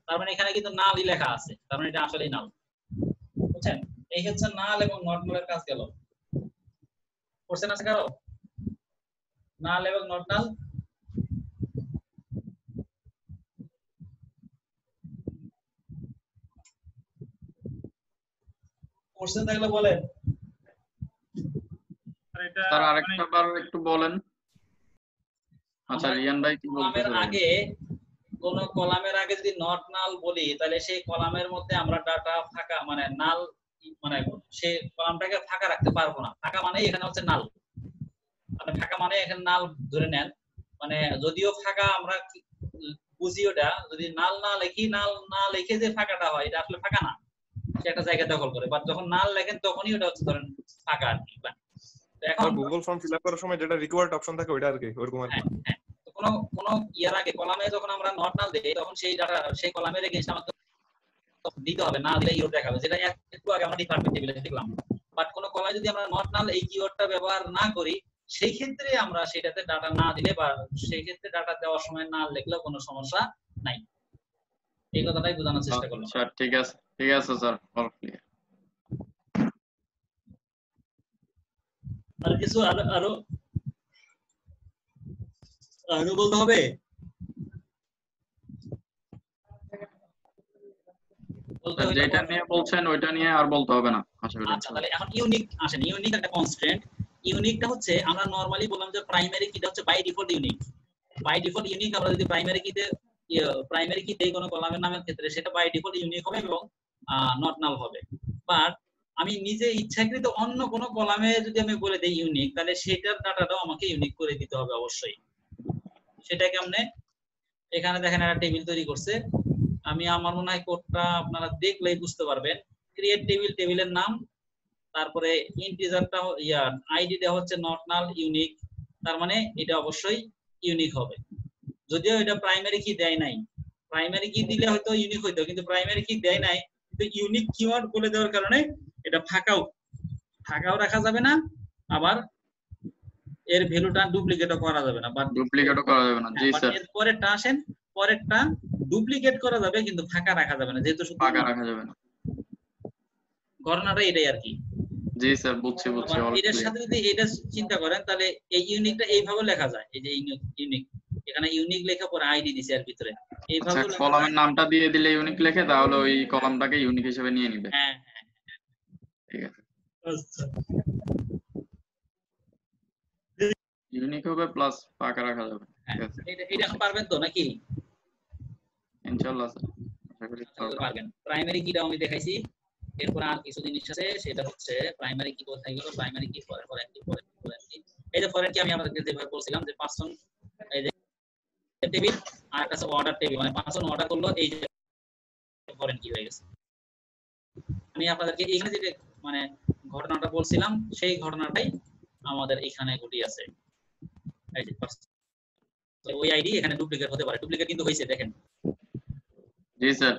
তার মানে এখানে কিন্তু নালই লেখা আছে, তার মানে এটা আসলেই নাল, বুঝছেন? এই হচ্ছে নাল এবং নট নালের কাজ গেল। কোশ্চেন আছে কারো? নাল এবং নট নাল কোশ্চেন থাকলে বলেন। স্যার আরেকটা বার একটু বলেন। আচ্ছা রিয়ান ভাই কি বলতেছেন? কলামের আগে, কোন কলামের আগে যদি নট নাল বলি তাহলে সেই কলামের মধ্যে আমরা ডাটা ফাঁকা মানে নাল, মানে সেই কলামটাকে ফাঁকা রাখতে পারবো না। ফাঁকা মানে এখানে হচ্ছে নাল, আপনি ফাঁকা মানে এখানে নাল ধরে নেন। মানে যদিও ফাঁকা আমরা বুঝি, ওটা যদি নাল না লিখি, নাল না লিখে যে ফাঁকাটা হয় এটা আসলে ফাঁকা না, সে একটা জায়গা দখল করে। বাট যখন নাল লেখেন তখনই ওটা হচ্ছে ধরেন ফাঁকা আর কি। এখন গুগল ফর্ম ফিল আপ করার সময় যেটা রিকোয়ার্ড অপশন থাকে ওইটা আর কি, ওরকম আর কি। কোন কোন ইয়ার আগে কলামে যখন আমরা নট নাল দেই তখন সেই ডাটা সেই কলামের এগেইনস্ট আমাদের দিতে হবে, না দিলে ইরর দেখাবে, যেটা একটু আগে আমরা ডিপার্টমেন্ট টেবিলে দেখলাম। বাট কোন কলামে যদি আমরা নট নাল এই কিওয়ার্ডটা ব্যবহার না করি, সেই ক্ষেত্রে আমরা সেটাতে ডাটা না দিলে বা সেই ক্ষেত্রে ডাটা দেওয়ার সময় না লিখলেও কোনো সমস্যা নাই। এই কথাটাই বোঝানোর চেষ্টা করলাম। স্যার ঠিক আছে, ঠিক আছে স্যার, অল ক্লিয়ার। আর কিছু আরো আরো বলতে হবে? যেটা নিয়ে বলছেন ওইটা নিয়ে আর বলতে হবে না। আচ্ছা তাহলে এখন ইউনিক আসেন। ইউনিক একটা কনস্ট্যান্ট। ইউনিকটা হচ্ছে আমরা নরমালি বললাম যে প্রাইমারি কিটা হচ্ছে by default unique. By default unique আমরা যদি প্রাইমারি কি দেই কোনো কলামের নামের ক্ষেত্রে, সেটা বাই ডিফল্ট ইউনিক হবে এবং নট নাল হবে। বাট আমি নিজে ইচ্ছাকৃত অন্য কোনো কলামে যদি আমি বলে দেই ইউনিক, তাহলে সেটার ডাটাটাও আমাকে ইউনিক করে দিতে হবে অবশ্যই। সেটা কেমনে? এখানে দেখেন একটা টেবিল তৈরি করছে, আমি আমার মনে হয় কোডটা আপনারা দেখলেই বুঝতে পারবেন। ক্রিয়েট টেবিল, টেবিলের নাম, তারপরে ইন্টিজারটা আইডি দেওয়া হচ্ছে নট নাল ইউনিক, তার মানে এটা অবশ্যই ইউনিক হবে। যদিও এটা প্রাইমারি কি দেয় নাই, প্রাইমারি কি দিলে হয়তো ইউনিক হইতো, কিন্তু প্রাইমারি কি দেয় নাই, কিন্তু ইউনিক কিওয়ার্ড বলে দেওয়ার কারণে এটা ফাঁকাও রাখা যাবে না, আবার এর ভ্যালুটা ডুপ্লিকেটও করা যাবে না। বাট ডুপ্লিকেটও করা যাবে না। জি স্যার। এর পরেরটা আসেন, পরেরটা ডুপ্লিকেট করা যাবে কিন্তু ফাঁকা রাখা যাবে না, যেহেতু শুধু ফাঁকা রাখা যাবে না। ঘটনাটা এটাই আর কি। জি স্যার, বুঝছি। এর সাথে যদি এটা চিন্তা করেন তাহলে এই ইউনিকটা এইভাবে লেখা যায়, এই যে ইউনিক, এখানে ইউনিক লেখা পরে আইডি দিছে এর ভিতরে, এইভাবে কলামের নামটা দিয়ে দিলে ইউনিক লেখে, তাহলে ওই কলামটাকে ইউনিক হিসেবে নিয়ে নিবে। হ্যাঁ ঠিক আছে। আচ্ছা ইউনিক হবে প্লাস ফাঁকা রাখা যাবে। ঠিক আছে, এটা এখন পারবেন তো নাকি? ইনশাআল্লাহ স্যার, আশা করি পারবেন। প্রাইমারি কিটা আমি দেখাইছি, এরপর আর কিছু জিনিস আছে, সেটা হচ্ছে প্রাইমারি কি কোথায় গেল, প্রাইমারি কি পরে ফরেন কি, এই যে ফরেন কি আমি আপনাদেরকে যেভাবে বলছিলাম যে পার্সন, এই যে টেবিল আর একটা অর্ডার টেবিল, মানে পার্সন অর্ডার করলো, এই যে ফরেন কি হয়ে গেছে। আমি আপনাদেরকে এখানে যে মানে ঘটনাটা বলছিলাম সেই ঘটনাটাই আমাদের এখানে ঘটে আছে। এই যে ওই আইডি এখানে ডুপ্লিকেট হতে পারে, ডুপ্লিকেট কিন্তু হয়েছে দেখেন। জি স্যার।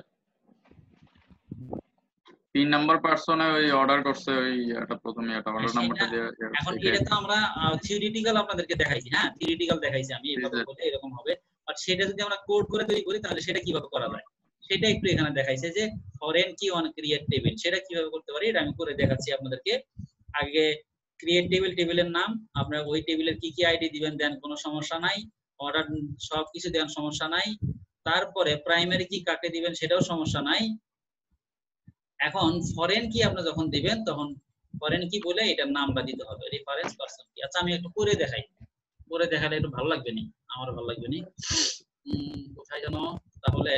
তিন নাম্বার পার্সনে ওই অর্ডার করছে ওই এটা প্রথমে এটা অর্ডার নাম্বারটা দিয়ে এখন এটা তো আমরা থিওরিটিক্যাল আপনাদেরকে দেখাইছি, হ্যাঁ থিওরিটিক্যাল দেখাইছি আমি এভাবে বলে এরকম হবে, বাট সেটা যদি আমরা কোড করে তৈরি করি তাহলে সেটা কিভাবে করা যায় সেটা একটু এখানে দেখাইছে যে ফরেন কি অন ক্রিয়েট টেবিল সেটা কিভাবে করতে পারি এটা আমি করে দেখাচ্ছি আপনাদেরকে। আগে ক্রিয়েট টেবিল, টেবিলের নাম আপনারা ওই টেবিলের কি কি আইডি দিবেন দেন কোনো সমস্যা নাই, অর্ডার সবকিছু দেন সমস্যা নাই, তারপরে প্রাইমারি কি কাকে দিবেন সেটাও সমস্যা নাই। এখন ফরেন কি আপনি যখন দিবেন তখন ফরেন কি বলে এটার নামটা দিতে হবে, রেফারেন্স পারসন কি। আচ্ছা আমি একটু করে দেখাই, করে দেখালে একটু ভালো লাগবে নি, আমারও ভালো লাগবে নি। কোথায় জানো, তাহলে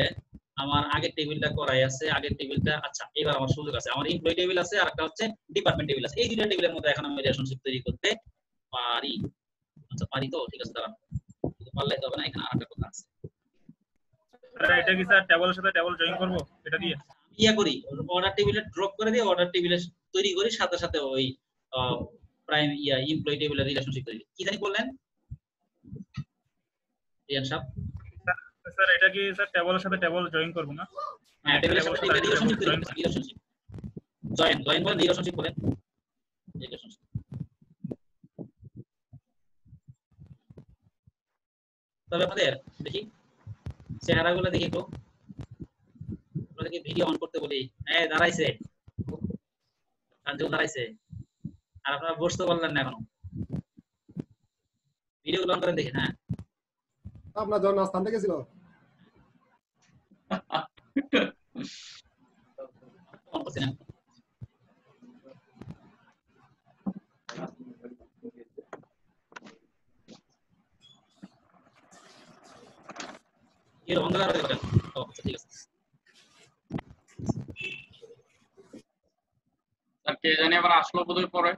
আমার আগের টেবিলটা করাই আছে, আগের টেবিলটা আচ্ছা এবার আমার সুযোগ আছে, আমার এমপ্লয়ি টেবিল আছে আর একটা হচ্ছে ডিপার্টমেন্ট টেবিল আছে, এই দুটো টেবিলের মধ্যে এখন আমি রিলেশনশিপ তৈরি করতে পারি। আচ্ছা পারি তো, ঠিক আছে দাঁড়ান, পারলে তো হবে না, এখানে আরেকটা কথা আছে। এটা কি স্যার টেবিলের সাথে টেবিল জয়েন করব এটা দিয়ে ইয়া করি, অর্ডার টেবিলে ড্রপ করে দিয়ে অর্ডার টেবিলে তৈরি করি, সাথে সাথে ওই প্রাইম ইয়া এমপ্লয়ি টেবিলের রিলেশনশিপ তৈরি। কি জানি বললেন রিয়ান সাহেব? স্যার এটা কি স্যার টেবিলের সাথে টেবিল জয়েন করব না? হ্যাঁ টেবিলের সাথে রিলেশনশিপ তৈরি করতে, রিলেশনশিপ জয়েন জয়েন বলেন, রিলেশনশিপ বলেন, রিলেশনশিপ। তবে আমাদের দেখি চেহারাগুলো দেখি তো, ওদেরকে ভিডিও অন করতে বলি। এই দাঁড়াইছে, কাঞ্জল দাঁড়াইছে, আর আপনারা বসতে পারলেন না এখনো, ভিডিওগুলো অন করেন দেখি। হ্যাঁ আপনার জন স্থান থেকে ছিল অন করছি না। এর অন্ধকার হয়ে গেল। ও আচ্ছা ঠিক আছে। আর কে জানি আবার আসলো বোধহয় পরে।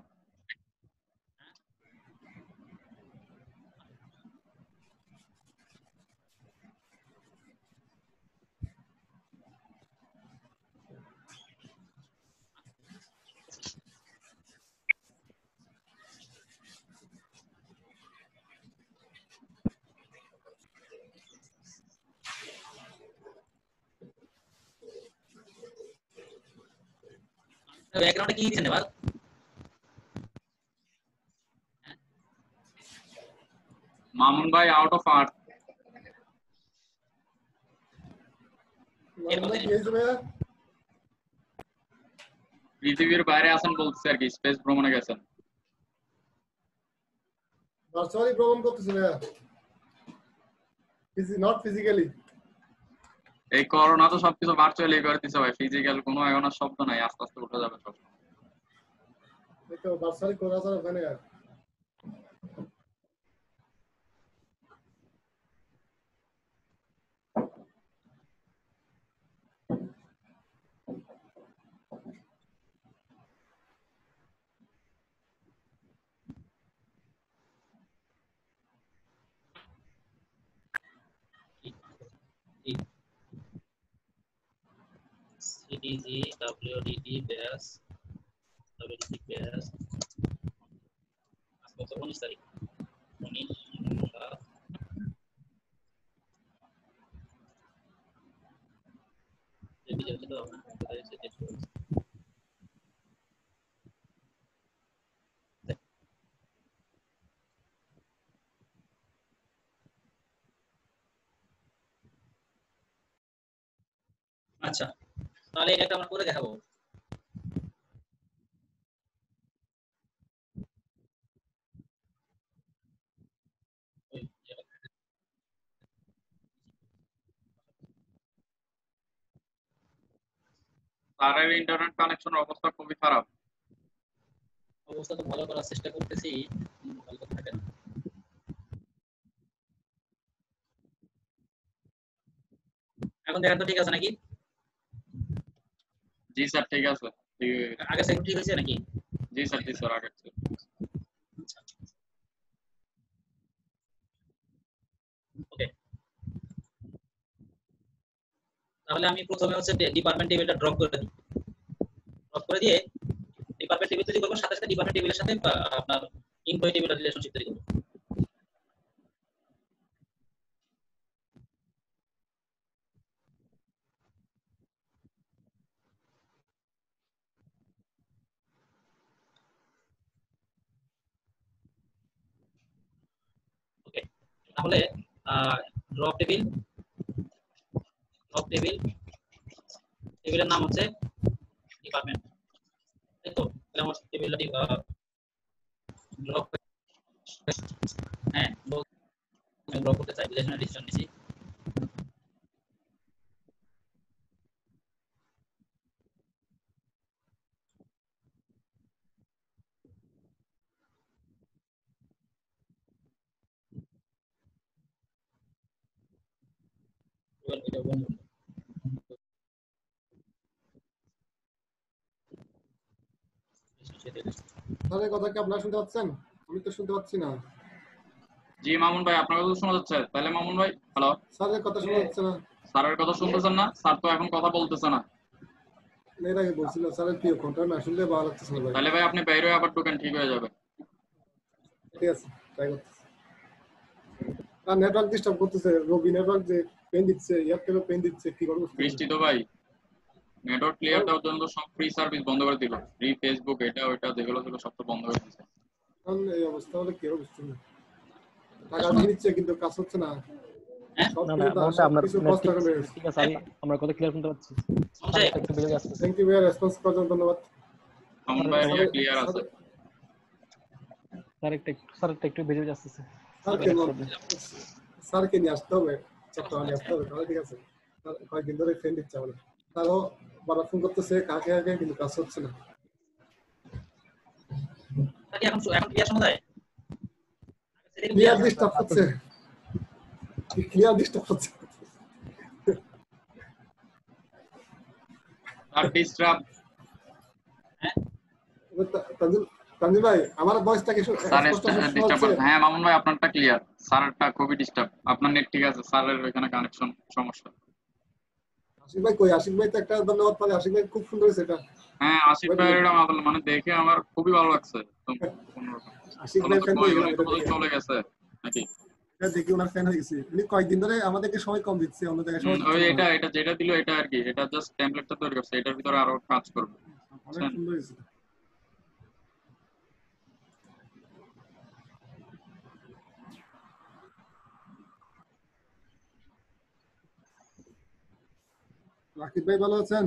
ব্যাকগ্রাউন্ডে কি দিছেন এবার? মামুন ভাই আউট অফ আর্ট। পৃথিবীর বাইরে আছেন বলতেছে আর কি, স্পেস ভ্রমণে গেছেন। ভার্চুয়ালি ভ্রমণ করতেছি ভাইয়া, নট ফিজিক্যালি। এই করোনা তো সবকিছু ভার্চুয়ালি করে দিছে ভাই, ফিজিক্যাল কোনো এখন আর শব্দ নাই, আস্তে আস্তে উঠে যাবে সব। এই তো ভার্চুয়ালি করা যায় ওখানে। আর সিডিজি ডব্লিউডিডি ব্যাস ডব্লিউডিডি ব্যাস আজকে তো 19 তারিখ, 19 আচ্ছা তাহলে এটা আমরা করে দেখাবো। তারের ইন্টারনেট কানেকশনের অবস্থা খুবই খারাপ। অবস্থা তো ভালো করার চেষ্টা করতেছি, ভালো থাকে না। এখন দেখা তো ঠিক আছে নাকি? জি স্যার ঠিক আছে। আগে সেট ঠিক হয়েছে নাকি? জি স্যার, জি স্যার আগে। ওকে তাহলে আমি প্রথমে হচ্ছে ডিপার্টমেন্ট টেবিলটা ড্রপ করে দিই, ড্রপ করে দিয়ে ডিপার্টমেন্ট টেবিল তৈরি করব, সাথে সাথে ডিপার্টমেন্ট টেবিলের সাথে আপনার এমপ্লয়ি টেবিলের রিলেশনশিপ তৈরি করব। তাহলে ড্রপ টেবিল টেবিলের নাম হচ্ছে ডিপার্টমেন্ট, তাই তো? তাহলে আমার টেবিলটা ড্রপ, হ্যাঁ ড্রপ করতে চাই, বুঝে শুনে ডিসিশন নিছি। এটা বন্ধ। স্যারের কথা কি আপনারা শুনতে পাচ্ছেন? আমি তো শুনতে পাচ্ছি না। জি মামুন ভাই, আপনার কথা শোনা যাচ্ছে। তাহলে মামুন ভাই, হ্যালো, স্যারের কথা শোনা যাচ্ছে না। স্যারের কথা শুনতেছেন না? স্যার তো এখন কথা বলতেছে না। এর আগে বলছিল স্যারের প্রিয় কোনটা না শুনলে ভালো লাগতেছে না ভাই। তাহলে ভাই আপনি বাইরে আবার ঢুকেন, ঠিক হয়ে যাবে। ঠিক আছে, ট্রাই করতেছি। আর নেটওয়ার্ক ডিস্টার্ব করতেছে, রবি নেটওয়ার্ক যে পেন দিচ্ছে, এয়ারটেলও পেন দিচ্ছে, কি করব? বৃষ্টি তো ভাই, নেটওয়ার্ক ক্লিয়ার দেওয়ার জন্য সব ফ্রি সার্ভিস বন্ধ করে দিল। ফ্রি ফেসবুক এটা ওইটা যেগুলো ছিল সব তো বন্ধ করে দিয়েছে। এখন এই অবস্থা হলে কি হবে বুঝছি না। টাকা দিয়ে নিচ্ছে কিন্তু কাজ হচ্ছে না। ঠিক আছে, আমরা কথা ক্লিয়ার শুনতে পাচ্ছি। একটু বেজে যাচ্ছে। থ্যাংক ইউ ভাই, রেসপন্স করার জন্য ধন্যবাদ। মামুন ভাই ক্লিয়ার আছে। স্যার একটু বেজে যাচ্ছে। স্যারকে নিয়ে আসতে হবে, চট্টগ্রামে আসতে হবে, তাহলে ঠিক আছে। কয়েকদিন ধরে ফ্রেন্ড দিচ্ছে আমাদের, তারও বারবার ফোন করতেছে কাকে কাকে, কিন্তু কাজ হচ্ছে না। এখন ক্লিয়ার শোনা যায়? ক্লিয়ার ডিস্টার্ব হচ্ছে, ক্লিয়ার ডিস্টার্ব হচ্ছে। আর ডিস্টার্ব তানজিল ভাই, আমার ভয়েসটা কি স্পষ্ট শোনা যাচ্ছে? হ্যাঁ মামুন ভাই, আপনারটা ক্লিয়ার, স্যারটা খুবই ডিস্টার্ব। আপনার নেট ঠিক আছে, স্যারের ওখানে কানেকশন সমস্যা। আশিক ভাই কই? আশিক ভাই তো একটা ধন্যবাদ পালে, আশিক ভাই খুব সুন্দর হয়েছে এটা। হ্যাঁ আশিক ভাই, এটা মানে দেখে আমার খুবই ভালো লাগছে। আশিক ভাই ফ্যান হয়ে গেলাম, চলে গেছে নাকি? এটা দেখি ওনার ফ্যান হয়ে গেছি। উনি কয়েকদিন ধরে আমাদেরকে সময় কম দিচ্ছে, অন্য জায়গায় সময় ওই এটা যেটা দিল এটা আর কি, এটা জাস্ট টেমপ্লেটটা তৈরি করছে, এটার ভিতরে আরো কাজ করবে। অনেক সুন্দর হয়েছে। রাকিব ভাই ভালো আছেন?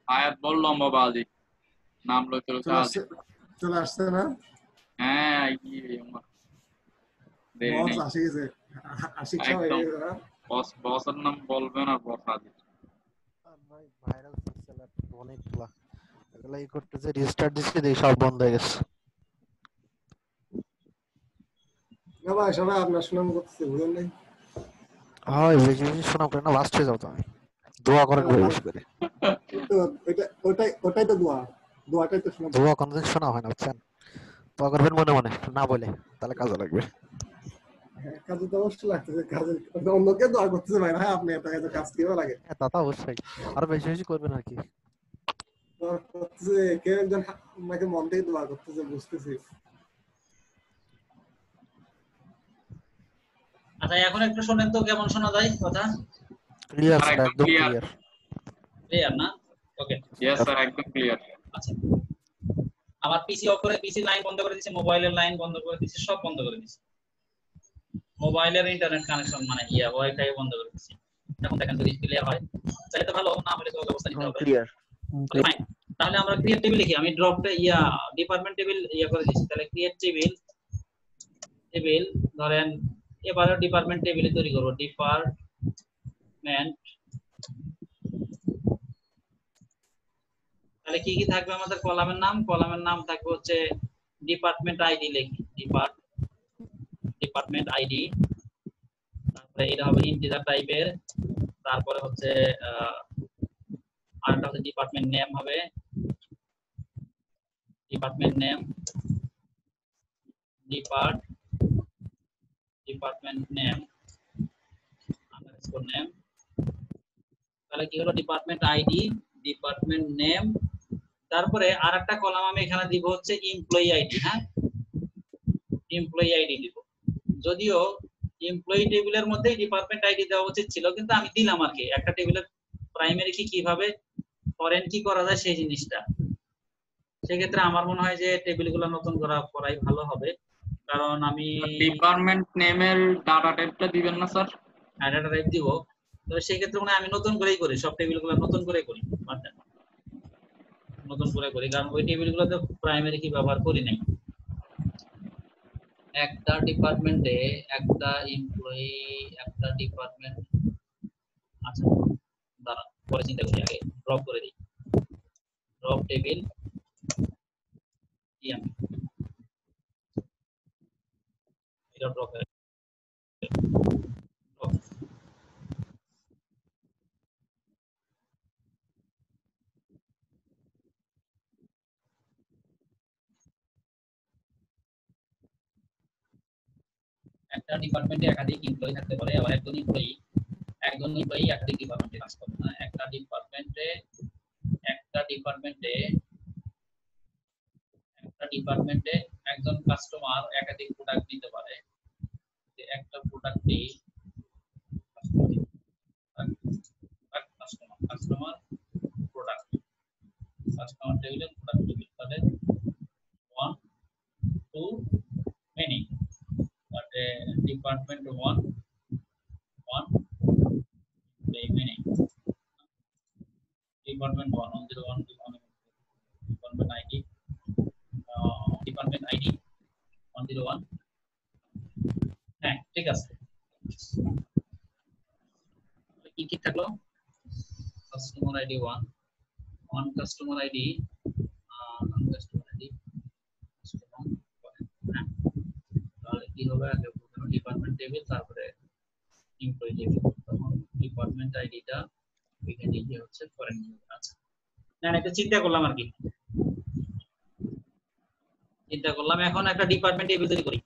আয়াত বল লম্বা বাজি নাম লইতে চলে আসছে না? হ্যাঁ বস আসে গেছে, আশিক সাহেব হয়ে গেছে। বসের নাম বলবেন আর বস হাজির। ভাই ভাইরাল সেলার অনেকগুলা এগুলা ই করতেছে, রিস্টার্ট দিচ্ছে, দেখি সব বন্ধ হয়ে গেছে। না ভাই, সবাই আপনার সুনাম করতেছে, বুঝলেন নাই? হয় বেশি বেশি শোনা করে না, লাস্ট হয়ে যাও তুমি। দোয়া করেন বেশি করে। ওটাই তো দোয়াটাই তো শোনা। দোয়া কোনদিন শোনা হয় না, বুঝছেন? দোয়া করবেন মনে মনে, না বলে, তাহলে কাজে লাগবে। কাজে তো অবশ্যই লাগতেছে, কাজে অন্যকে দোয়া করতেছে ভাই। ভাই আপনি এত কাজ কিভাবে লাগে? হ্যাঁ তা তো অবশ্যই, আরো বেশি বেশি করবেন আর কি। দোয়া করতেছে কেউ একজন, আমাকে মন থেকে দোয়া করতেছে, বুঝতেছি। আচ্ছা এখন একটু শুনেন তো কেমন শোনা যায় কথা? ক্লিয়ার স্যার, একদম ক্লিয়ার। ক্লিয়ার না? ওকে, यस স্যার, একদম ক্লিয়ার। আচ্ছা, আমার পিসি অফ করে, পিসি লাইন বন্ধ করে দিয়েছি, মোবাইলের লাইন বন্ধ করে দিয়েছি, সব বন্ধ করে দিয়েছি। মোবাইলের ইন্টারনেট কানেকশন মানে ওয়াইফাই বন্ধ করে দিয়েছি। এখন দেখেন যদি ক্লিয়ার হয় তাহলে তো ভালো, না হলে তো ব্যবস্থা নিতে হবে। ক্লিয়ার। তাহলে আমরা ক্রিয়েট টেবিল লিখি। আমি ড্রপটা ডিপার্টমেন্ট টেবিল করে দিয়েছি। তাহলে ক্রিয়েট টেবিল ধরেন এবারে ডিপার্টমেন্ট টেবিল তৈরি করব। ডিপার্টমেন্ট, তাহলে কি কি থাকবে আমাদের? কলামের নাম থাকবে হচ্ছে ডিপার্টমেন্ট আইডি, লিখি ডিপার্টমেন্ট আইডি। তারপরে এটা হবে ইন্টিজার টাইপের। তারপরে হচ্ছে আরেকটা হচ্ছে ডিপার্টমেন্ট নেম হবে, department name, department name underscore name. তাহলে কি হলো? Department ID, department name. তারপরে আরেকটা কলাম আমি এখানে দিব হচ্ছে এমপ্লয়ি আইডি। হ্যাঁ, এমপ্লয়ি আইডি দিব। যদিও এমপ্লয়ি টেবিলের মধ্যেই ডিপার্টমেন্ট আইডি দেওয়া উচিত ছিল, কিন্তু আমি দিলাম আর কি। একটা টেবিলের প্রাইমারি কি কিভাবে ফরেন কি করা যায় সেই সেক্ষেত্রে আমার মনে হয় যে টেবিলগুলো নতুন করাই ভালো হবে, কারণ আমি ডিপার্টমেন্ট নেমের ডাটা টাইপটা দিবেন না স্যার? ডাটা টাইপ দিব, তো সেই ক্ষেত্রে মনে হয় আমি নতুন করেই করি, সব টেবিলগুলো নতুন করে করি, নতুন করে করি, কারণ ওই টেবিলগুলোতে প্রাইমারি কি ব্যবহার করি নাই। একটা ডিপার্টমেন্টে একটা এমপ্লয়ি, একটা ডিপার্টমেন্ট, আচ্ছা দাঁড়া পরে চিন্তা করি, আগে ড্রপ করে দিই, ড্রপ টেবিল কি আমি এটা ড্রপ করে একটা ডিপার্টমেন্টে একাধিক এমপ্লয়ি থাকতে পারে, আবার একজন এমপ্লয়ি একাধিক ডিপার্টমেন্টে কাজ করে না। একটা ডিপার্টমেন্টে একজন কাস্টমার একাধিক প্রোডাক্ট নিতে পারে, যে একটা প্রোডাক্টই কাস্টমার প্রোডাক্ট, কাস্টমার টেবিলে প্রোডাক্ট টেবিল, তাহলে 1 2 many, but department 1 many, department 101 department ID, department ID 101, হ্যাঁ ঠিক আছে, কি কি থাকলো? কাস্টমার আইডি 1 কাস্টমার আইডি, তাহলে কি হবে, আগে ডিপার্টমেন্ট টেবিল তারপরে এমপ্লয়ি টেবিল, তখন ডিপার্টমেন্ট আইডিটা এখানে গিয়ে হচ্ছে ফরেন নিউ। আচ্ছা না এটা চিন্তা করলাম আর কি, চিন্তা করলাম, এখন একটা ডিপার্টমেন্ট টেবিল তৈরি করি,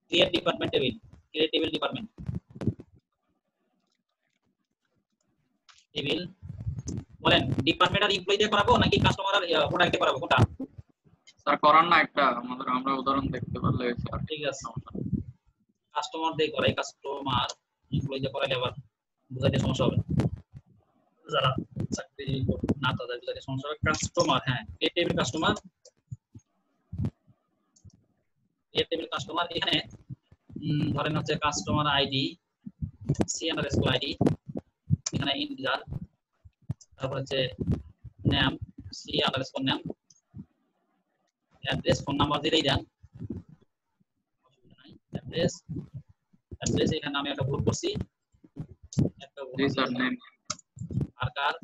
create department table, create table department table, বলেন ডিপার্টমেন্ট আর এমপ্লয়ি দিয়ে করাবো নাকি কাস্টমার আর প্রোডাক্ট দিয়ে করাবো, কোনটা? স্যার করান না একটা, আমরা উদাহরণ দেখতে পারলে স্যার। ঠিক আছে, কাস্টমার দিয়ে করাই, কাস্টমার এমপ্লয়ি দিয়ে করাইলে আবার বুঝাইতে সমস্যা হবে, যারা চাকরি না তাদের বুঝাইতে সমস্যা হবে। কাস্টমার, হ্যাঁ এই টেবিল কাস্টমার, এই টেবিল কাস্টমার, এখানে ধরেন হচ্ছে কাস্টমার আইডি C_ID, এখানে ইন্টিজার, তারপর হচ্ছে name C_name, address phone number দিলেই দেন, অসুবিধা নাই। অ্যাড্রেস এখানে আমি একটা ভুল করছি, একটা ভুল জি স্যার নেম আরকার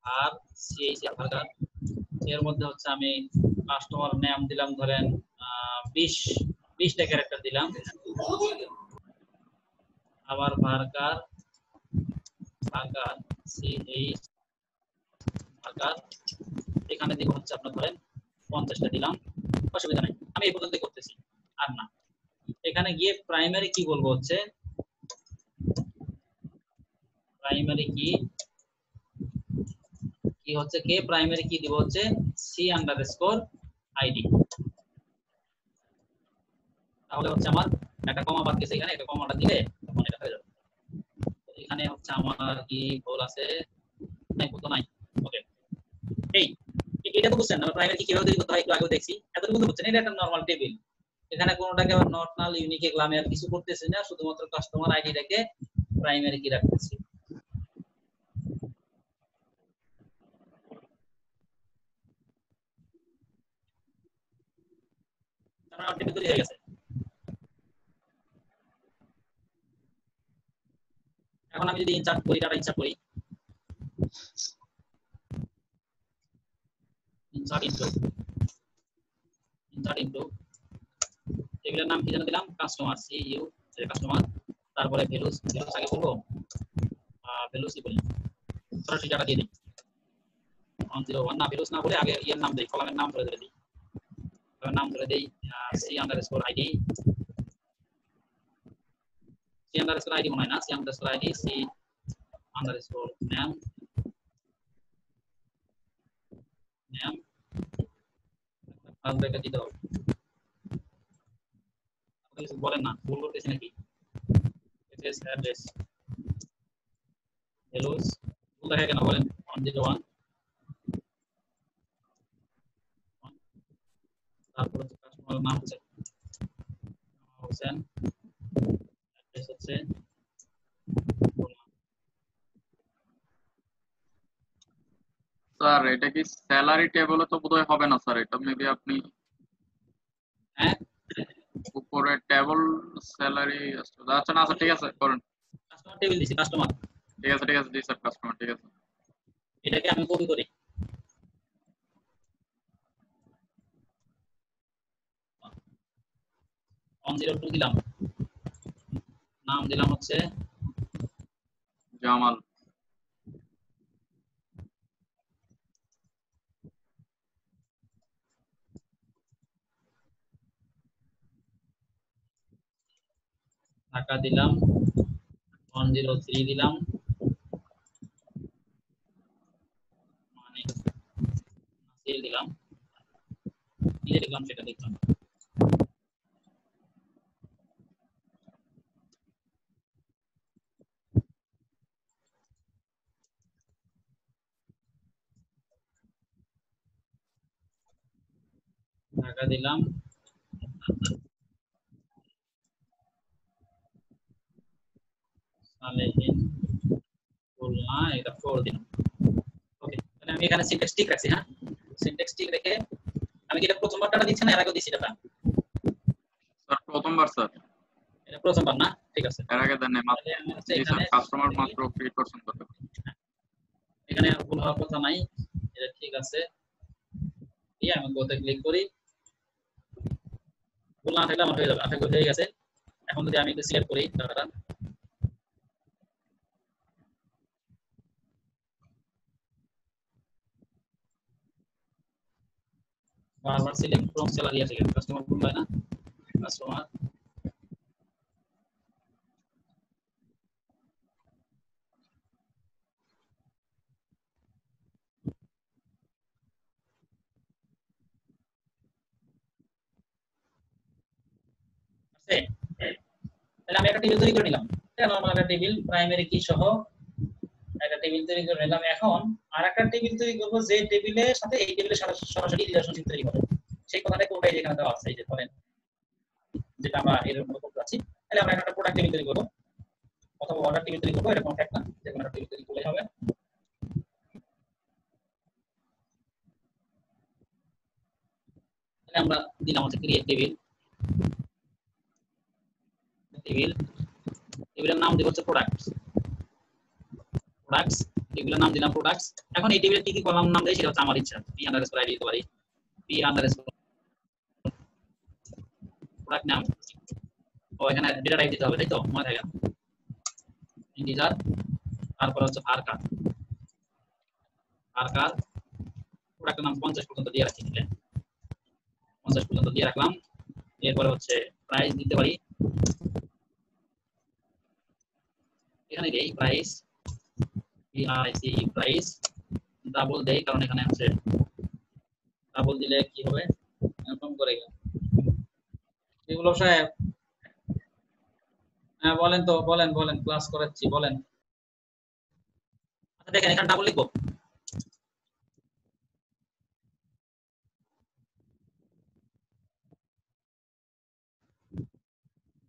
আর CH আরকার, এর মধ্যে হচ্ছে আমি কাস্টমার নেম দিলাম ধরেন 20টা ক্যারেক্টার দিলাম, আবার ভার্কার CH ভার্কার এখানে দিব হচ্ছে আপনার ধরেন 50টা দিলাম, অসুবিধা নাই, আমি এই পর্যন্ত করতেছি আর না। এখানে গিয়ে প্রাইমারি কি বলবো হচ্ছে, প্রাইমারি কি হচ্ছে, কে প্রাইমারি কি দিব হচ্ছে C_ID, তাহলে হচ্ছে আমার একটা কমা বাদ গেছে, এখানে একটা কমাটা দিলে তখন এটা হয়ে যাবে। এখানে হচ্ছে আমার কি ভুল আছে, নাই ভুল তো নাই, ওকে। এটা তো বুঝছেন না প্রাইমারি কি কিভাবে তৈরি করতে হয়, একটু আগে দেখছি, এতটুকু বুঝছেন, এটা একটা নরমাল টেবিল, এখানে কোনোটাকে নট নাল ইউনিক এগুলো আর কিছু করতেছি না, শুধুমাত্র কাস্টমার আইডিটাকে প্রাইমারি কি রাখতেছি। টেবিল তৈরি হয়ে গেছে। এখন আমি যদি ইনসার্ট করি, ডাটা ইনসার্ট করি, ইনসার্ট ইনটু টেবিলের নাম কি জানা দিলাম, কাস্টমার CU কাস্টমার, তারপরে ভ্যালুস আগে বলবো, ভ্যালুস কি বলি, সরাসরি ডাটা দিয়ে দিই 101, না ভ্যালুস না বলে আগে এর নাম দেই, কলামের নাম ধরে দিই, নাম ধরে দেই C_ID, C_ID মনে হয় না, C_ID C_name এটা দিতে হবে, বলেন না ভুল করতেছি নাকি, অ্যাড্রেস ভ্যালুস ভুল দেখা কেন বলেন, 101 তারপর কাস্টমার নাম হচ্ছে হোসেন, অ্যাড্রেস হচ্ছে স্যার এটা কি স্যালারি টেবলে তো বোধহয় হবে না স্যার, এটা মেবি আপনি হ্যাঁ উপরে টেবল স্যালারি আচ্ছা না আচ্ছা ঠিক আছে করেন, কাস্টমার টেবিল দিছি কাস্টমার, ঠিক আছে জি স্যার কাস্টমার ঠিক আছে। এটাকে আমি কপি করি, 102 দিলাম, নাম দিলাম হচ্ছে জামাল, ঢাকা দিলাম, 103 দিলাম, মানে সেল দিলাম, কি লিখলাম সেটা লিখলাম, ঢাকা দিলাম, সালেহীন খুলনা, এটা 4 দিলাম। ওকে, তাহলে আমি এখানে সিনট্যাক্স ঠিক রাখছি। হ্যাঁ, সিনট্যাক্স ঠিক রেখে আমি কি এটা প্রথমবার ডাটা দিচ্ছি না এর আগে দিছি ডাটা? স্যার প্রথমবার স্যার, এটা প্রথমবার না, ঠিক আছে। এর আগে দেন মাত্র তাহলে আমি হচ্ছে জি স্যার, এখানে কাস্টমার মাত্র ক্রিয়েট করছেন তো। এখানে আর ভুল হওয়ার কথা নাই, এটা ঠিক আছে। এই আমি গোতে ক্লিক করি, ভুল না থাকলে আমার হয়ে যাবে, আশা করি হয়ে গেছে। এখন যদি আমি একটু সিলেক্ট করি ডাটাটা, বারবার সিলেক্ট ফ্রম স্যালারি আসে, কাস্টমার ভুল হয় না, কাস্টমার আছে। তাহলে আমি একটা টেবিল তৈরি করে নিলাম, এটা নরমাল একটা টেবিল, প্রাইমারি কি সহ একটা টেবিল তৈরি করে নিলাম। এখন আরেকটা টেবিল তৈরি করব, যে টেবিলের সাথে এই টেবিলের সরাসরি রিলেশনশিপ তৈরি হবে, সেই কথাটা কোনটাই যেখানে দেওয়া আছে, এই যে ধরেন যেটা আমরা এর মধ্যে করতে যাচ্ছি। তাহলে আমরা একটা প্রোডাক্ট টেবিল তৈরি করব অথবা অর্ডার টেবিল তৈরি করব, এটা কোনো ফ্যাক্ট না, যে কোনো একটা টেবিল তৈরি করলে হবে। তাহলে আমরা দিলাম হচ্ছে ক্রিয়েট টেবিল, টেবিলের নাম দিব হচ্ছে প্রোডাক্টস, টেবিলের নাম দিলাম প্রোডাক্টস। এখন এই টেবিলে কি কি কলাম নাম দেই সেটা হচ্ছে আমার ইচ্ছা, পি আন্ডারস্কোর আইডি দিতে পারি, পি আন্ডারস্কোর প্রোডাক্ট নাম, ও এখানে ডেটা টাইপ দিতে হবে, তাই তো মনে থাকে ইন্টিজার, তারপর হচ্ছে ভার্কার, প্রোডাক্টের নাম 50 পর্যন্ত দিয়ে রাখি, 50 পর্যন্ত দিয়ে রাখলাম। এরপরে হচ্ছে প্রাইস দিতে পারি, এখানে দেই প্রাইস, পিআইসি প্রাইস, ডাবল দেই কারণ এখানে আছে ডাবল দিলে কি হবে কনফার্ম করে গেল। বিপ্লব সাহেব, হ্যাঁ বলেন তো, বলেন ক্লাস করাচ্ছি, বলেন। আচ্ছা দেখেন এখানে ডাবল লিখবো,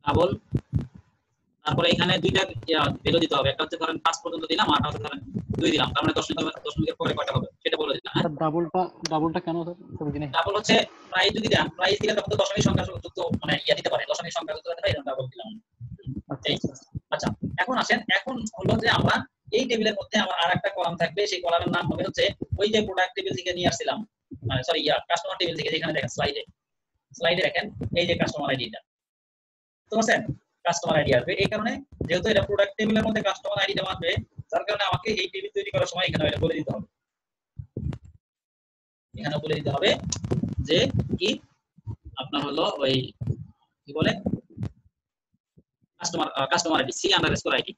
ডাবল, তারপরে এখানে দুইটা ভ্যালু দিতে হবে, একটা হচ্ছে ধরেন 5 পর্যন্ত দিলাম আর একটা হচ্ছে ধরেন 2 দিলাম, তার মানে দশমিকের পরে কয়টা হবে সেটা বলে দিলাম। হ্যাঁ, ডাবলটা কেন স্যার বুঝিনি। ডাবল হচ্ছে প্রাইস যদি দেন, প্রাইস দিলে তখন তো দশমিক সংখ্যা যুক্ত মানে ইয়া দিতে পারে, দশমিক সংখ্যা যুক্ত করতে পারে, এরকম ডাবল দিলাম। আচ্ছা এখন আসেন, এখন হলো যে আমরা এই টেবিলের মধ্যে আমার আরেকটা কলাম থাকবে, সেই কলামের নাম হবে হচ্ছে ওই যে প্রোডাক্ট টেবিল থেকে নিয়ে আসছিলাম, মানে সরি কাস্টমার টেবিল থেকে, যেখানে দেখেন স্লাইডে দেখেন এই যে কাস্টমার আইডিটা, তো বুঝছেন কাস্টমার আইডি আসবে। এই কারণে যেহেতু এটা প্রোডাক্ট টেবিলের মধ্যে কাস্টমার আইডি দেওয়া আসবে, যার কারণে আমাকে এই টেবিল তৈরি করার সময় এখানে এটা বলে দিতে হবে, এখানে বলে দিতে হবে যে কি আপনার হলো ওই কি বলে customer ID, C underscore ID,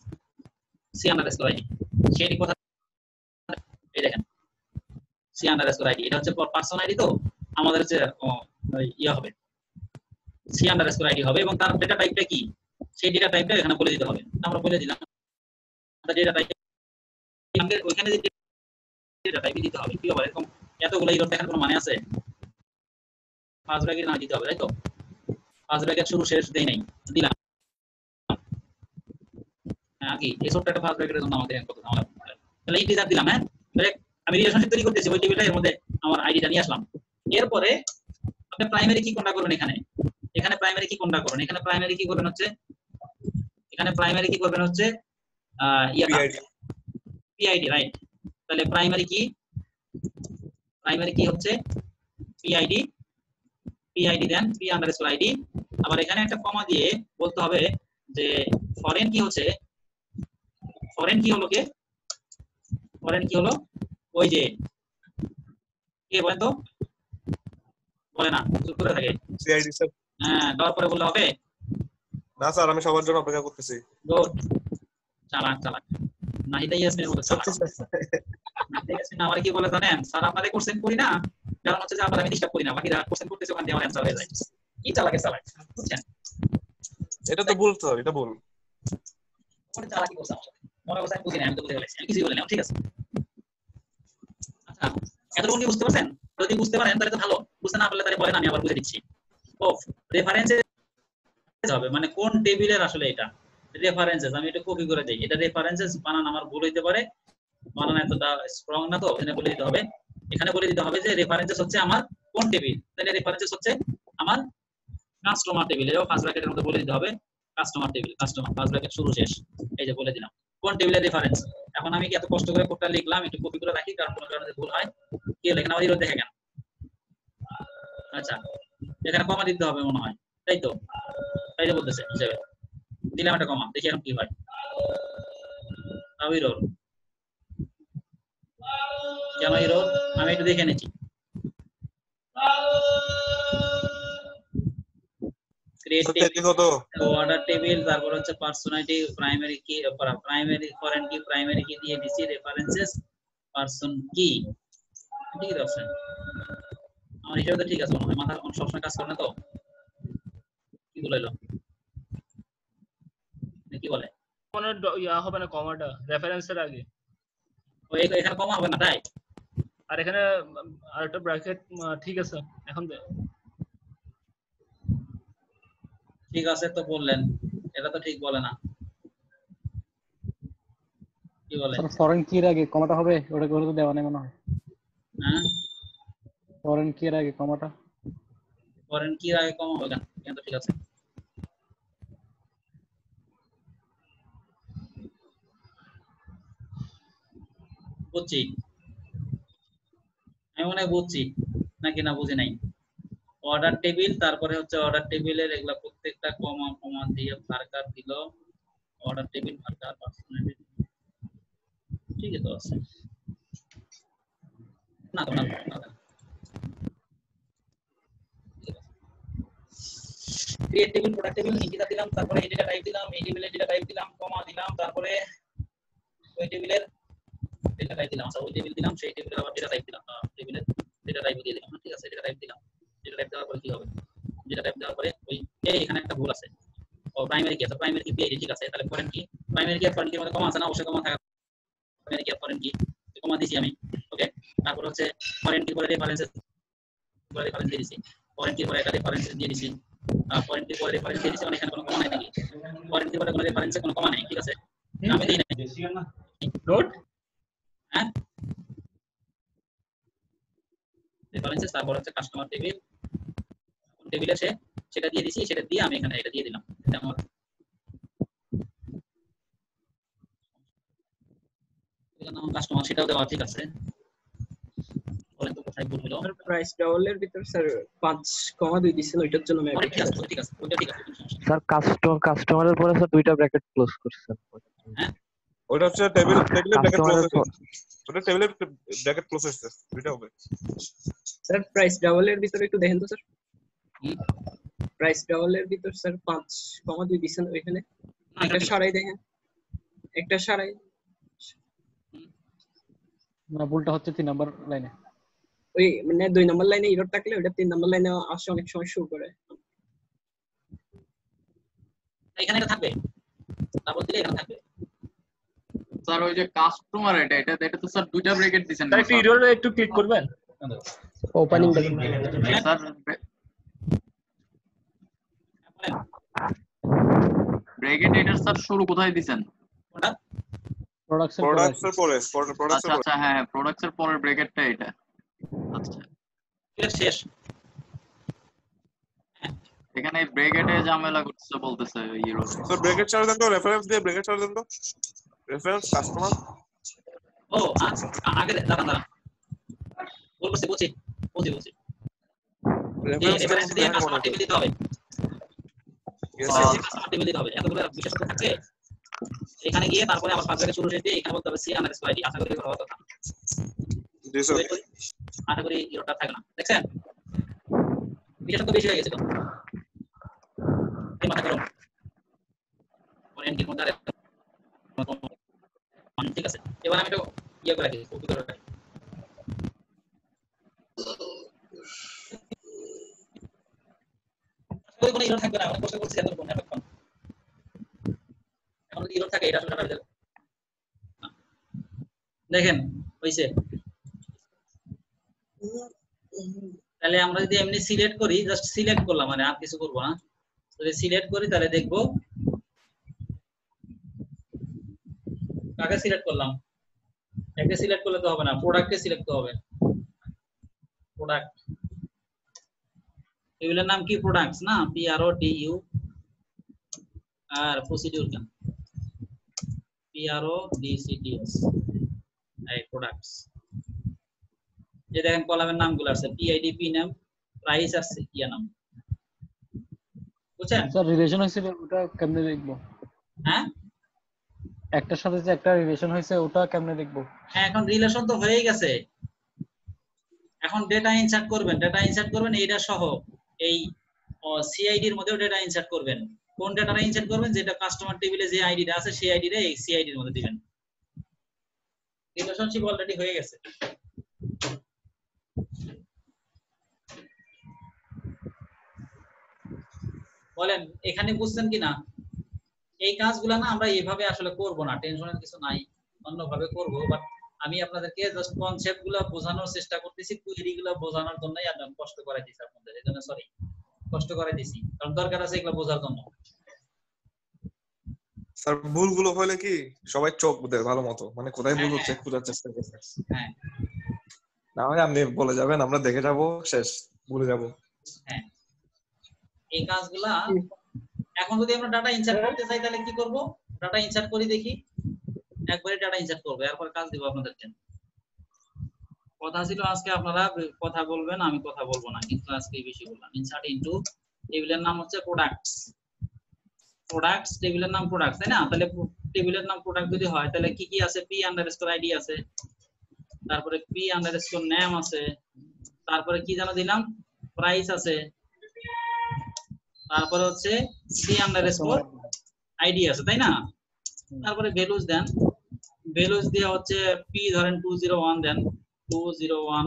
সেটি কথা এই দেখেন সি আন্ডারস্কোর আইডি, এটা হচ্ছে পার্সন আইডি, তো আমাদের হচ্ছে ইয়া হবে সি আন্ডারস্কোর আইডি হবে, এবং তার ডেটা টাইপটা কি সেই ডেটা টাইপটা এখানে বলে দিতে হবে। আমরা বলে দিলাম ডেটা টাইপ, ওইখানে যে ডেটা টাইপ দিতে হবে, কি হবে এরকম এতগুলো এরর দেখার কোনো মানে আছে? ফার্স্ট ব্র্যাকেট না দিতে হবে, তাই তো? ফার্স্ট ব্র্যাকেট শুরু শেষ দেই নাই, দিলাম। হ্যাঁ কি এই ছোট্ট একটা ফার্স্ট ব্র্যাকেটের জন্য আমাদের কত ঝামেলা। তাহলে ইন্টিজার দিলাম, হ্যাঁ তাহলে আমি রিলেশনশিপ তৈরি করতেছি ওই টেবিলটা, এর মধ্যে আমার আইডিটা নিয়ে আসলাম। এরপরে আপনি প্রাইমারি কি কোনটা করবেন, এখানে প্রাইমারি কি কোনটা করবেন, এখানে প্রাইমারি কি করবেন হচ্ছে পিআইডি, রাইট? তাহলে প্রাইমারি কি হচ্ছে পিআইডি দেন p_id। আবার এখানে একটা কমা দিয়ে বলতে হবে যে ফরেন কি হচ্ছে, ফরেন কি হলো ওই যে কে বলেন তো, বলে না, চুপ করে থাকে। CID sir. হ্যাঁ দেওয়ার পরে বললে হবে না স্যার, আমি সবার জন্য অপেক্ষা করতেছি। গুড, চালাক নাহিদা ইয়াসমিনের মতো চালাক। না আমার কি বলে জানেন স্যার, আপনাদের কোশ্চেন করি না, কারণ হচ্ছে যে আপনারা আমি ডিস্টার্ব করি না, বাকিরা কোশ্চেন করতেছে ওখান দিয়ে আমার অ্যানসার হয়ে যায়। কি চালাক বুঝছেন? এটা তো ভুল স্যার, এটা ভুল। ওটা চালাকি করছে আমার সাথে, মনে করছে আমি বুঝি না, আমি তো বুঝে ফেলেছি, আমি কিছুই বলি না, ঠিক আছে? আচ্ছা এতটুকু কি বুঝতে পারছেন? যদি বুঝতে পারেন তাহলে তো ভালো, বুঝতে না পারলে তাহলে বলেন, আমি আবার বুঝে দিচ্ছি। ও রেফারেন্সে হবে মানে কোন টেবিলের আসলে এটা রেফারেন্সেস, আমি এটা কপি করে দেই। এটা রেফারেন্সেস বানান আমার ভুল হইতে পারে, বানান এতটা স্ট্রং না, তো এখানে বলে দিতে হবে, যে রেফারেন্সেস হচ্ছে আমার কোন টেবিল। তাহলে রেফারেন্সেস হচ্ছে আমার কাস্টমার টেবিল, এর ফার্স্ট ব্র্যাকেটের মধ্যে বলে দিতে হবে কাস্টমার টেবিল, ফার্স্ট ব্র্যাকেট শুরু শেষ, এই যে বলে দিলাম কোন টেবিলের রেফারেন্স। এখন আমি কি এত কষ্ট করে কোডটা লিখলাম, একটু কপি করে রাখি, কারণ কোনো কারণে ভুল হয়, কে লেখেন আমার হিরো দেখে কেন। আচ্ছা এখানে কমা দিতে হবে মনে হয়, তাই তো? তাই যে বলতেছে হিসেবে দিলাম একটা কমা, দেখি এখন কি হয়। হিরো কেন হিরো, আমি একটু দেখে নিচ্ছি। অর্ডার টেবিল, তারপর হচ্ছে পার্সোনালিটি, প্রাইমারি কি, ফরেন কি, প্রাইমারি কি দিয়ে দিছি, রেফারেন্সেস, পারসন কি, ঠিক আছে? আমার হিসাবে তো ঠিক আছে মনে হয়, মাথা সবসময় কাজ করে না তো, কি বলাইলো কি বলে কোনো ইয়া হবে না, কমাটা রেফারেন্সের আগে, ওই এখানে কমা হবে না তাই, আর এখানে আরেকটা ব্র্যাকেট, ঠিক আছে? এখন ঠিক আছে তো বললেন, এটা তো ঠিক বলে না, কি বলে? স্যার ফরেন কির আগে কমাটা হবে, ওটা করে তো দেওয়া নেই মনে হয়। হ্যাঁ ফরেন কির আগে কমাটা, ফরেন কির আগে কমা হবে কেন, কেন তো ঠিক আছে। বুঝছি, আমি মনে হয় বুঝছি নাকি না বুঝি নাই। অর্ডার টেবিল, তারপরে হচ্ছে অর্ডার টেবিলের এগুলা প্রত্যেকটা কমা কমা দিয়ে ফারকার দিল, অর্ডার টেবিল ফারকার পার্সোনালিটি, ঠিক আছে? আছে না তো না create table, product table, integer দিলাম, তারপরে এই ডেটা টাইপ দিলাম, এই টেবিলের ডেটা টাইপ দিলাম, কমা দিলাম, তারপরে ওই টেবিলের ডেটা টাইপ দিলাম, আচ্ছা ওই টেবিল দিলাম, সেই টেবিলের আবার ডেটা টাইপ দিলাম, টেবিলের ডেটা টাইপ দিয়ে দিলাম, ঠিক আছে? ডেটা টাইপ দিলাম, ডেটা টাইপ দেওয়ার পরে কি হবে, ডেটা টাইপ দেওয়ার পরে ওই এখানে একটা ভুল আছে, ও প্রাইমারি কি আছে, প্রাইমারি কি পিআইডি, ঠিক আছে? তাহলে ফরেন কি, প্রাইমারি কি আর ফরেন কির মধ্যে কমা আছে না, অবশ্যই কমা থাকা, প্রাইমারি কি আর ফরেন কি কমা দিছি আমি, ওকে? তারপর হচ্ছে ফরেন কি পরে রেফারেন্সেস দিয়ে দিছি, ফরেন কি পরে একটা রেফারেন্সেস দিয়ে দিছি, ফরেন কি পরে রেফারেন্স দিয়ে দিছি, মানে এখানে কোনো কমা নাই নাকি, ফরেন কি পরে কোনো রেফারেন্সে কোনো কমা নাই, ঠিক আছে? আমি দেই না নোট, হ্যাঁ রেফারেন্সেস, তারপর হচ্ছে কাস্টমার টেবিল, টেবিলে সেটা দিয়ে দিছি, সেটা দিয়ে আমি এখানে এটা দিয়ে দিলাম, এটা আমার নাম কাস্টমার, সেটাও দেওয়া ঠিক আছে। বলেন তো কোথায় ভুল হলো? প্রাইস ডাবলের ভিতর স্যার 5,2 দিছেন, ওইটার জন্য আমি ঠিক আছে, ঠিক আছে, ওটা ঠিক আছে। স্যার কাস্টমারের পরে স্যার দুইটা ব্র্যাকেট ক্লোজ করছেন। হ্যাঁ ওটা হচ্ছে টেবিলের ব্র্যাকেট ক্লোজ হচ্ছে, ওটা টেবিলের ব্র্যাকেট ক্লোজ হচ্ছে, দুইটা হবে স্যার। প্রাইস ডাবলের ভিতরে একটু দেখেন তো স্যার, প্রাইস ডাবলের ভিতর স্যার 5,2 দিছেন, ওইখানে একটা সারাই দেখেন, একটা সারাই না, ভুলটা হচ্ছে 3 নাম্বার লাইনে, ওই মানে 2 নাম্বার লাইনে এরর থাকলে ওটা 3 নাম্বার লাইনে আসে, অনেক সময় শো করে। এখানে এটা থাকবে, তারপর দিলে এখানে থাকবে স্যার। ওই যে কাস্টমার এটা তো স্যার দুইটা ব্র্যাকেট দিবেন না, একটু এরর একটু ক্লিক করবেন, ওপেনিং দেখেন স্যার। ব্র্যাকেট এটার স্যার শুরু কোথায় দিবেন? প্রোডাক্টস এর পরে আচ্ছা আচ্ছা হ্যাঁ প্রোডাক্টস এর পরের ব্র্যাকেটটা এটা। আচ্ছা শেষ। এখানে ব্র্যাকেটে ঝামেলা করতেছে বলতেছে ইউরো। স্যার ব্র্যাকেট ছাড়া দেন তো, রেফারেন্স দিয়ে ব্র্যাকেট ছাড়া দেন তো, রেফারেন্স কাস্টমার। ও আচ্ছা আগে দাঁড়ান বলছি রেফারেন্স দিয়ে কাস্টমার টেবিল দিতে হবে। কাস্টমার টেবিল দিতে হবে, এতগুলো বিশেষত্ব থাকবে এখানে গিয়ে তারপরে আবার পাসওয়ার্ডের শুরু শেষ দিয়ে এখানে বলতে হবে C_ID। আশা করি এটা হওয়ার কথা। জি স্যার। আশা করি ইরোটা থাকবে না। দেখছেন বিশেষত্ব বেশি হয়ে গেছে তো এই মাথা গরম পরে এন্ট্রি কোড আরে ঠিক আছে। এবার আমি এটা ইয়ে করে রাখি, কপি করে রাখি। কোনো ইরোর থাকবে না, অনেক কষ্ট করছি এতক্ষণ এতক্ষণ। এখন যদি ইরোর থাকে এটা আসলে ডাটা দেখেন হইছে। তাহলে আমরা যদি এমনি সিলেক্ট করি, জাস্ট সিলেক্ট করলাম মানে আর কিছু করব না, যদি সিলেক্ট করি তাহলে দেখবো কাকে সিলেক্ট করলাম। একে সিলেক্ট করলে তো হবে না, প্রোডাক্টকে সিলেক্ট করতে হবে। প্রোডাক্ট টেবিলের নাম কি? প্রোডাক্টস না, PRODU আর প্রসিডিউর কেন PRODCTS এই প্রোডাক্টস। যে দেখেন কলামের নামগুলো আছে PID, PNAM, প্রাইস আর ইয়া নাম। বুঝছেন স্যার রিলেশন হইছে ওটা কেমনে দেখবো? হ্যাঁ একটার সাথে যে একটা রিলেশন হইছে ওটা কেমনে দেখবো? হ্যাঁ এখন রিলেশন তো হয়েই গেছে। এখন ডেটা ইনসার্ট করবেন, এইটা সহ এই CID এর মধ্যেও ডেটা ইনসার্ট করবেন। কোন ডেটাটা ইনসার্ট করবেন? যেটা কাস্টমার টেবিলে যে আইডিটা আছে সেই আইডিটা এই CID এর মধ্যে দিবেন। রিলেশনশিপ অলরেডি হয়ে গেছে। বলেন এখানে বুঝছেন কিনা? এই কাজগুলো না আমরা এইভাবে আসলে করব না, টেনশনের কিছু নাই, অন্যভাবে করব। বাট আমি আপনাদেরকে জাস্ট কনসেপ্টগুলো বোঝানোর চেষ্টা করতেছি, কুয়েরিগুলো বোঝানোর জন্যই আমি কষ্ট করাই দিছি আপনাদের। এজন্য সরি কষ্ট করাই দিছি, কারণ দরকার আছে এগুলো বোঝার জন্য। স্যার ভুলগুলো হলে কি সবাই চোখ দেয় ভালো মতো, মানে কোথায় ভুল হচ্ছে খোঁজার চেষ্টা করছে। হ্যাঁ না হয় আপনি বলে যাবেন, আমরা দেখে যাব, শেষ ভুলে যাব। হ্যাঁ এই কাজগুলা এখন যদি আমরা ডাটা ইনসার্ট করতে চাই তাহলে কি করব? ডাটা ইনসার্ট করি দেখি, একবারে ডাটা ইনসার্ট করব, এরপর কাজ দিব আপনাদেরকে। কথা ছিল আজকে আপনারা কথা বলবেন, আমি কথা বলবো না, কিন্তু আজকে বেশি বললাম। ইনসার্ট ইনটু টেবিলের নাম হচ্ছে প্রোডাক্টস। প্রোডাক্টস টেবিলের নাম প্রোডাক্টস, তাই না? তাহলে টেবিলের নাম প্রোডাক্ট যদি হয় তাহলে কি কি আছে? P_ID আছে, তারপরে P_name আছে, তারপরে কি জানো দিলাম? প্রাইস আছে, তারপরে হচ্ছে C_ID আছে, তাই না? তারপরে ভ্যালুস দেন, ভ্যালুস দিয়ে হচ্ছে P ধরেন 201 দেন 201।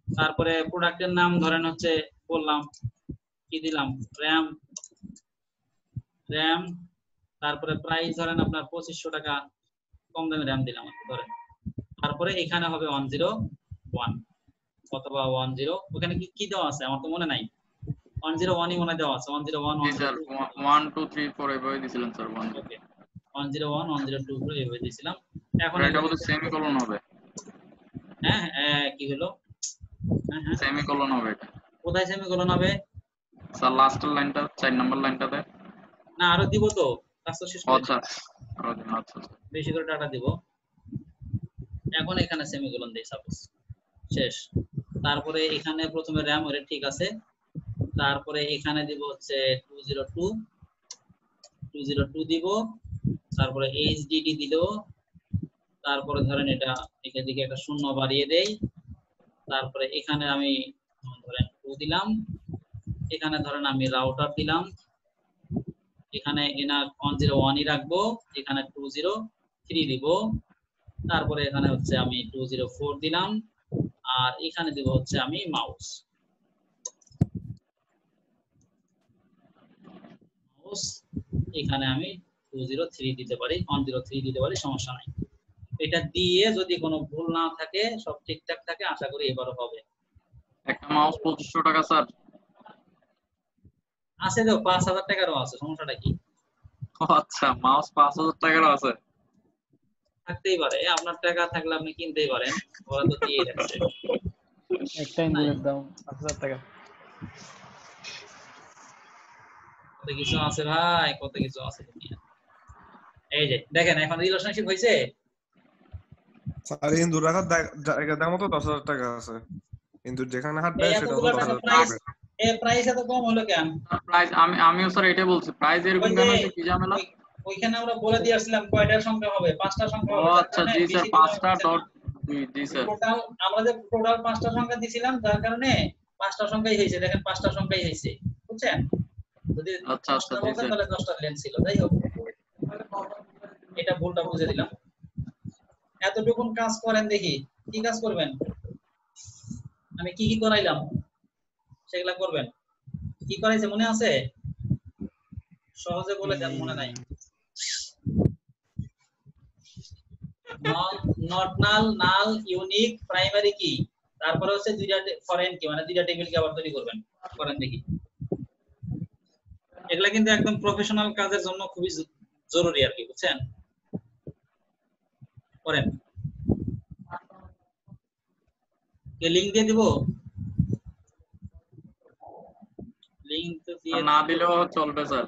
তারপরে প্রোডাক্টের নাম ধরেন হচ্ছে বললাম কি দিলাম? RAM। তারপরে প্রাইস ধরেন আপনার 2500 টাকা, কম দামে RAM দিলাম ধরেন। তারপরে এখানে হবে 101 অথবা 10। ওখানে কি কি দেওয়া আছে আমার তো মনে নাই। 101ই মনে দেওয়া আছে। 101 স্যার 1 2 3 4 এভাবে দিছিলেন স্যার। 1 ওকে 101 102 করে এভাবে দিয়েছিলাম। এখন এটা বলতে সেমিকোলন হবে। হ্যাঁ কি হলো? হ্যাঁ সেমিকোলন হবে এটা। কোথায় সেমিকোলন হবে? স্যার লাস্টের লাইনটা 4 নাম্বার লাইনটাতে। না আরো দিব তো, কাজটা শেষ করে। আচ্ছা আচ্ছা বেশি করে ডাটা দিব। এখন এখানে সেমিকোলন দেই সাপোজ, শেষ। তারপরে এখানে প্রথমে RAM ওরে ঠিক আছে, তারপরে এখানে দিব হচ্ছে 202 দিব, তারপরে HDD দিল, তারপরে ধরেন এটা এদিকে একটা শূন্য বাড়িয়ে দেই, তারপরে এখানে আমি ধরেন 2 দিলাম, এখানে ধরেন আমি রাউটার দিলাম, এখানে এনা 101ই রাখবো, এখানে 203 দিব, তারপরে এখানে হচ্ছে আমি 204 দিলাম, আর এখানে দিব হচ্ছে আমি মাউস। এখানে আমি 203 দিতে পারি, 103 দিতে পারি, সমস্যা নাই। এটা দিয়ে যদি কোনো ভুল না থাকে, সব ঠিকঠাক থাকে, আশা করি এবারও হবে। একটা মাউস 2500 টাকা স্যার। আছে তো 5000 টাকারও আছে, সমস্যাটা কি? ও আচ্ছা, মাউস 5000 টাকারও আছে। থাকতেই পারে, আপনার টাকা থাকলে আপনি কিনতেই পারেন, ওরা তো দিয়ে রাখছে। একটা ইঞ্জিনের দাম 5000 টাকা। কত কিছু আছে ভাই, কত কিছু আছে দুনিয়া। এই যে দেখেন এখন রিলেশনশিপ হইছে। স্যার হিন্দু রাখার জায়গার দাম তো 10000 টাকা আছে, কিন্তু যেখানে হাট দেয় এই সেটা তো এতগুলো টাকা 10000 প্রাইস, টাকা। এই প্রাইস এত কম হলো কেন? প্রাইস আমিও স্যার এটাই বলছি, প্রাইস এরকম কেন হচ্ছে, কি ঝামেলা? ওইখানে আমরা বলে দিয়ে আসছিলাম কয়টার সংখ্যা হবে, 5টা সংখ্যা ও হবে। আচ্ছা, জি স্যার, 5টা ডট, জি স্যার। টোটাল আমরা যে টোটাল 5টা সংখ্যা দিছিলাম, যার কারণে 5টা সংখ্যাই হয়েছে। দেখেন 5টা সংখ্যাই হয়েছে, বুঝছেন? যদি আচ্ছা আচ্ছা, 10টা জি বলতেন স্যার। তাহলে 10টা লেন্স ছিল। যাই হোক, এটা ভুলটা বুঝে দিলাম। এতটুকুন কাজ করেন দেখি, কি কাজ করবেন? আমি কি কি করাইলাম সেগুলা করবেন। কি করাইছে মনে আছে? সহজে বলে দেন, মনে নাই। Not null, null, unique, primary কি, তারপরে হচ্ছে দুইটা ফরেন কি, মানে দুইটা টেবিল কি আবার তৈরি করবেন। করেন দেখি। এগুলা কিন্তু একদম প্রফেশনাল কাজের জন্য খুবই জরুরি আর কি, বুঝছেন? করেন। কে লিংক দিয়ে দিব? লিংক তো দিয়ে না দিলেও চলবে স্যার।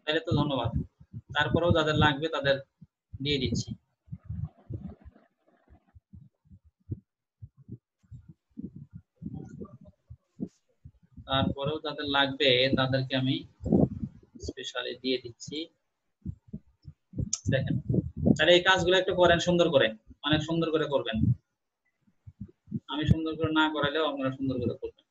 তাহলে তো ধন্যবাদ। তারপরেও যাদের লাগবে তাদের দিয়ে দিচ্ছি। তারপরেও যাদের লাগবে তাদেরকে আমি স্পেশালি দিয়ে দিচ্ছি। দেখেন, তাহলে এই কাজগুলো একটু করেন সুন্দর করে, অনেক সুন্দর করে করবেন। আমি সুন্দর করে না করাইলেও আপনারা সুন্দর করে করবেন।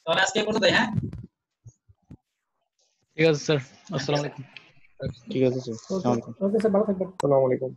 তাহলে আজকে এই পর্যন্তই। হ্যাঁ, ঠিক আছে স্যার, আসসালামু আলাইকুম। ঠিক আছে স্যার, আসসালামু আলাইকুম। ওকে স্যার, ভালো থাকবেন। আসসালামু আলাইকুম।